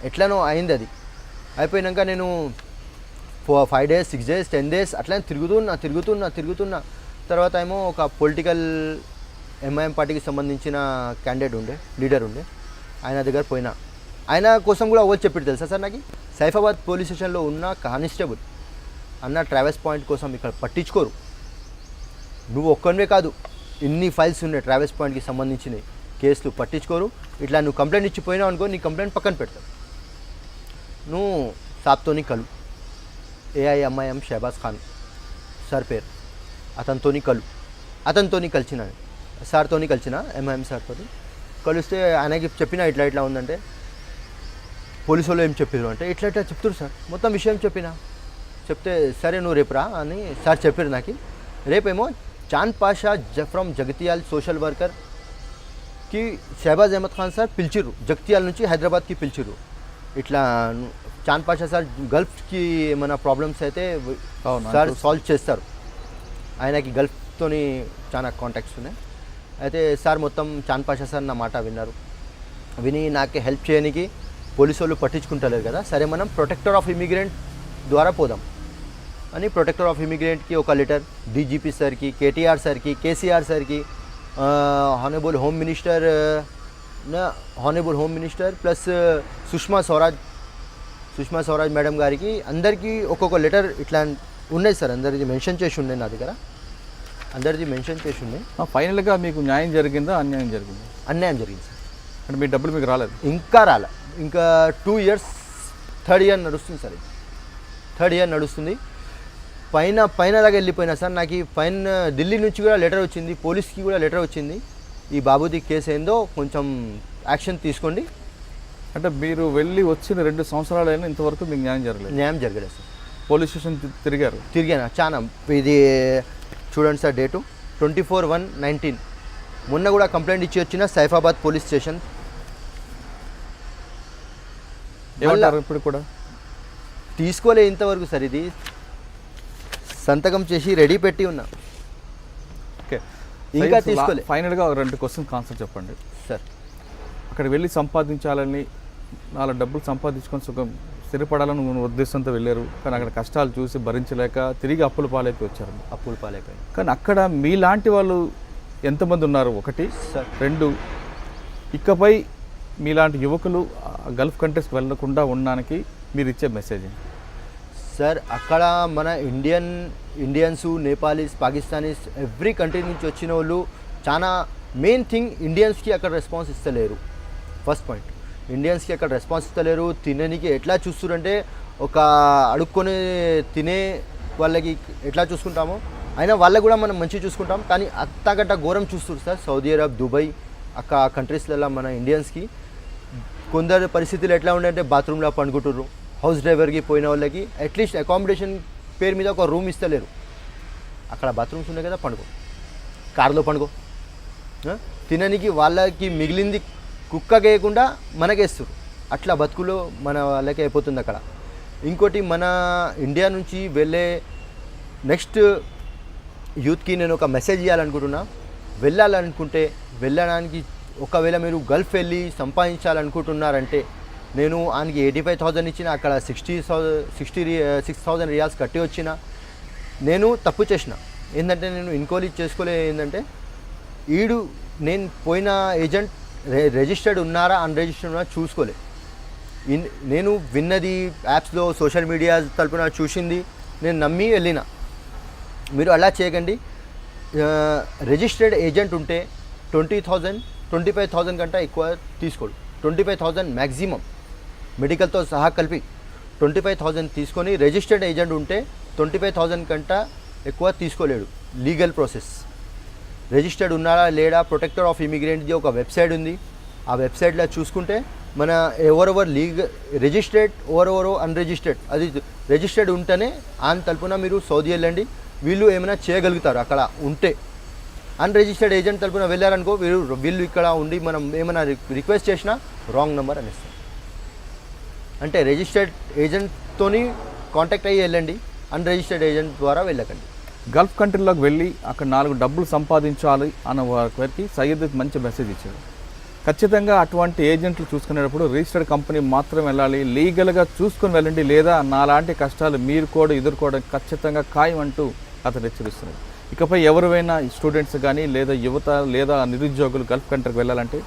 ఎట్లనో అయింది అది. అయిపోయాక నేను 5 days 6 days 10 days అట్లనే తిరుగుతున్నా. తర్వాత ఏమో ఒక పొలిటికల్ ఎంఐఎం పార్టీకి సంబంధించిన క్యాండిడేట్ లీడర్ ఉండే, ఆయన దగ్గర పోయినా. ఆయన కోసం కూడా ఎవరు చెప్పారు తెలుసా సార్ నాకు, సైఫాబాద్ పోలీస్ స్టేషన్లో ఉన్న కానిస్టేబుల్ అన్న ట్రావెల్స్ పాయింట్ కోసం ఇక్కడ పట్టించుకోరు, నువ్వు ఒక్కనివే కాదు ఇన్ని ఫైల్స్ ఉన్నాయి ట్రావెల్స్ పాయింట్కి సంబంధించినవి, కేసులు పట్టించుకోరు. ఇట్లా నువ్వు కంప్లైంట్ ఇచ్చిపోయినావు అనుకో, నీ కంప్లైంట్ పక్కన పెడతావు. నువ్వు సాబ్తోని కలు, AIMIM షహబాజ్ ఖాన్ సార్ పేరు, అతనితోని కలిసిన, సార్తోని కలిసిన, MIM సార్తో కలిస్తే ఆయనకి చెప్పిన ఇట్లా ఉందంటే, పోలీసు వాళ్ళు ఏం చెప్పారు అంటే ఇట్లా చెప్తారు సార్, మొత్తం విషయం చెప్తే సరే నువ్వు రేపు రా అని సార్ చెప్పారు నాకు. రేపేమో చాంద్ పాషా ఫ్రమ్ జగిత్యాల్ సోషల్ వర్కర్కి షహబాజ్ అహ్మద్ ఖాన్ సార్ పిలిచిర్రు, జగిత్యాల నుంచి హైదరాబాద్కి పిలిచిర్రు. ఇట్లా చాంద్ పాషా సార్ గల్ఫ్కి ఏమైనా ప్రాబ్లమ్స్ అయితే సార్ సాల్వ్ చేస్తారు, ఆయనకి గల్ఫ్తోని చాలా కాంటాక్ట్స్ ఉన్నాయి. అయితే సార్ మొత్తం చాంద్ పాషా సార్ నా మాట విని నాకు హెల్ప్ చేయడానికి పోలీసు వాళ్ళు పట్టించుకుంటలేరు కదా, సరే మనం ప్రొటెక్టర్ ఆఫ్ ఇమిగ్రెంట్ ద్వారా పోదాం అని ప్రొటెక్టర్ ఆఫ్ ఇమిగ్రెంట్కి ఒక లెటర్ DGP సార్కి, KTR సార్కి, KCR సార్కి, honourable home minister honourable home minister plus Sushma Swaraj madam గారికి అందరికీ ఒక్కొక్క లెటర్ ఇట్లా ఉన్నాయి సార్. అందరిది మెన్షన్ చేసి ఉన్నాయి నా దగ్గర, అందరిది మెన్షన్ చేసి ఉన్నాయి. ఫైనల్గా మీకు న్యాయం జరిగిందా అన్యాయం జరిగిందా? అన్యాయం జరిగింది సార్. అంటే మీ డబ్బులు మీకు రాలేదు? ఇంకా రాలే. ఇంకా 2 years, 3rd year నడుస్తుంది సార్. ఇది 3rd year నడుస్తుంది. పైన దాకా వెళ్ళిపోయినా సార్. నాకు ఫైన్ ఢిల్లీ నుంచి కూడా లెటర్ వచ్చింది, పోలీస్కి కూడా లెటర్ వచ్చింది. ఈ బాబుది కేసు ఏందో కొంచెం యాక్షన్ తీసుకోండి. అంటే మీరు వెళ్ళి వచ్చిన 2 సంవత్సరాలైనా ఇంతవరకు మీకు న్యాయం జరగలేదు? న్యాయం జరగలేదు సార్. పోలీస్ స్టేషన్ తిరిగాను చాలా. ఇది చూడండి సార్, డేటు 24/1/19. మొన్న కూడా కంప్లైంట్ ఇచ్చి వచ్చిన సైఫాబాద్ పోలీస్ స్టేషన్. ఏమంటారు ఇప్పుడు కూడా? తీసుకోలే ఇంతవరకు సార్. ఇది సంతకం చేసి రెడీ పెట్టి ఉన్నా, ఓకే. ఇంకా తీసుకోలే. ఫైనల్గా 2 క్వశ్చన్స్ ఆన్సర్ చెప్పండి సార్. అక్కడ వెళ్ళి సంపాదించాలని, 4 డబ్బులు సంపాదించుకొని సుఖం స్థిరపడాలని ఉద్దేశంతో వెళ్ళారు. కానీ అక్కడ కష్టాలు చూసి భరించలేక తిరిగి అప్పుల పాలైపోయి వచ్చారు. అప్పుల పాలైపోయి. కానీ అక్కడ మీలాంటి వాళ్ళు ఎంతమంది ఉన్నారు? 1 సార్. 2 ఇకపై మీలాంటి యువకులు గల్ఫ్ కంట్రీస్కి వెళ్ళకుండా ఉండడానికి మీరు ఇచ్చే మెసేజ్ సార్? అక్కడ మన Indians, Nepalese, Pakistanis every country నుంచి వచ్చిన వాళ్ళు చాలా మెయిన్ థింగ్ ఇండియన్స్కి అక్కడ రెస్పాన్స్ ఇస్తలేరు. ఫస్ట్ పాయింట్, ఇండియన్స్కి అక్కడ రెస్పాన్స్ ఇస్తలేరు. తినడానికి ఎట్లా చూస్తున్నారంటే ఒక అడుక్కొని తినే వాళ్ళకి ఎట్లా చూసుకుంటామో అయినా వాళ్ళకి కూడా మనం మంచిగా చూసుకుంటాం. కానీ అంతకంటే ఘోరం చూస్తున్నారు సార్. సౌదీ అరబ్, దుబాయ్ అక్కడ కంట్రీస్లలో మన ఇండియన్స్కి కొందరు పరిస్థితులు ఎట్లా ఉన్నాయంటే బాత్రూంలో పండుకుంటుర్రు. హౌస్ డ్రైవర్కి పోయిన వాళ్ళకి అట్లీస్ట్ అకామిడేషన్ పేరు మీద ఒక రూమ్ ఇస్తలేరు. అక్కడ బాత్రూమ్స్ ఉన్నాయి కదా, పండుకో, కార్లో పండుకో. తినడానికి వాళ్ళకి మిగిలింది కుక్కకి వేయకుండా మనకేస్తారు. అట్లా బతుకులో మన వాళ్ళకి అయిపోతుంది అక్కడ. ఇంకోటి, మన ఇండియా నుంచి వెళ్ళే నెక్స్ట్ యూత్కి నేను ఒక మెసేజ్ ఇవ్వాలనుకుంటున్నా. వెళ్ళడానికి ఒకవేళ మీరు గల్ఫ్ వెళ్ళి సంపాదించాలనుకుంటున్నారంటే, నేను ఆయనకి 85,000 ఇచ్చిన, అక్కడ 66,000 రియాల్స్ కట్టి వచ్చిన. నేను తప్పు చేసిన ఏంటంటే, నేను ఎంక్వైరీ చేసుకోలే. ఏంటంటే నేను పోయిన ఏజెంట్ రిజిస్టర్డ్ ఉన్నారా అన్రిజిస్టర్డ్ ఉన్నారా చూసుకోలే. నేను విన్నది యాప్స్లో, సోషల్ మీడియా తరపున చూసింది నేను నమ్మి వెళ్ళిన. మీరు అలా చేయకండి. రిజిస్టర్డ్ ఏజెంట్ ఉంటే 20,000, 25,000 కంటే ఎక్కువ తీసుకోడు. 25,000 మ్యాక్సిమం, మెడికల్తో సహా కలిపి 25,000 తీసుకొని, రిజిస్టర్డ్ ఏజెంట్ ఉంటే 25,000 కంటే ఎక్కువ తీసుకోలేడు. Legal process. రిజిస్టర్డ్ ఉన్నారా లేడా, ప్రొటెక్టర్ ఆఫ్ ఇమిగ్రెంట్ది ఒక వెబ్సైట్ ఉంది. ఆ వెబ్సైట్లో చూసుకుంటే మన ఎవరెవరు రిజిస్టర్డ్, ఎవరెవరో అన్రిజిస్టర్డ్, అది రిజిస్టర్డ్ ఉంటేనే ఆయన తరపున మీరు సౌదీ వెళ్ళండి. వీళ్ళు ఏమైనా చేయగలుగుతారు అక్కడ ఉంటే. అన్రిజిస్టర్డ్ ఏజెంట్ తరపున వెళ్ళారనుకో, వీళ్ళు ఇక్కడ ఉండి మనం ఏమైనా రిక్వెస్ట్ చేసినా రాంగ్ నెంబర్ అనేస్తారు. అంటే రిజిస్టర్డ్ ఏజెంట్తోని కాంటాక్ట్ అయ్యి వెళ్ళండి, అన్రిజిస్టర్డ్ ఏజెంట్ ద్వారా వెళ్ళకండి. గల్ఫ్ కంట్రీలోకి వెళ్ళి అక్కడ 4 డబ్బులు సంపాదించాలి అన్న వారికి సయ్యద్ మంచి మెసేజ్ ఇచ్చాడు. ఖచ్చితంగా అటువంటి ఏజెంట్లు చూసుకునేటప్పుడు రిజిస్టర్డ్ కంపెనీ మాత్రం వెళ్ళాలి, లీగల్గా చూసుకొని వెళ్ళండి. లేదా నాలాంటి కష్టాలు మీరు కూడా ఎదుర్కోవడం ఖచ్చితంగా ఖాయం అంటూ అతను హెచ్చరిస్తున్నాడు. ఇకపై ఎవరైనా స్టూడెంట్స్ కానీ లేదా యువత లేదా నిరుద్యోగులు గల్ఫ్ కంట్రీకి వెళ్ళాలంటే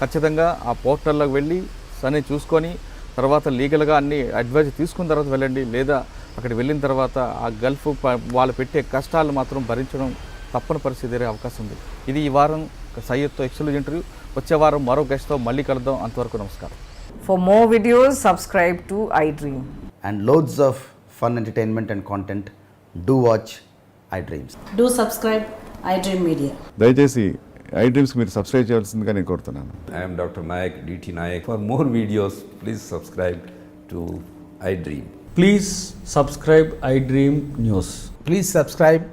ఖచ్చితంగా ఆ పోర్టల్లోకి వెళ్ళి సన్ని చూసుకొని తర్వాత లీగల్గా అన్ని అడ్వైజ్ తీసుకున్న తర్వాత వెళ్ళండి. లేదా అక్కడికి వెళ్ళిన తర్వాత ఆ గల్ఫ్ వాళ్ళు పెట్టే కష్టాలు మాత్రం భరించడం తప్పని పరిస్థితి ఎదురే అవకాశం ఉంది. ఇది ఈ వారం సయ్యద్తో ఎక్స్క్లూజివ్ ఇంటర్వ్యూ. వచ్చే వారం మరో గెస్ట్తో మళ్ళీ కలుద్దాం. అంతవరకు నమస్కారం. For more videos, subscribe to iDream. And loads of fun entertainment and content, do watch iDreams. Do subscribe iDream Media. దయచేసి iDreams మీరు సబ్స్క్రైబ్ చేయాల్సిందిగా నేను కోరుతున్నాను. I am Dr. Nayak, DT Nayak. For more videos, please subscribe to iDream. Please subscribe iDream News. Please subscribe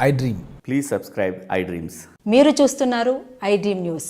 iDream. Please subscribe iDreams. మీరు చూస్తున్నారు iDream News.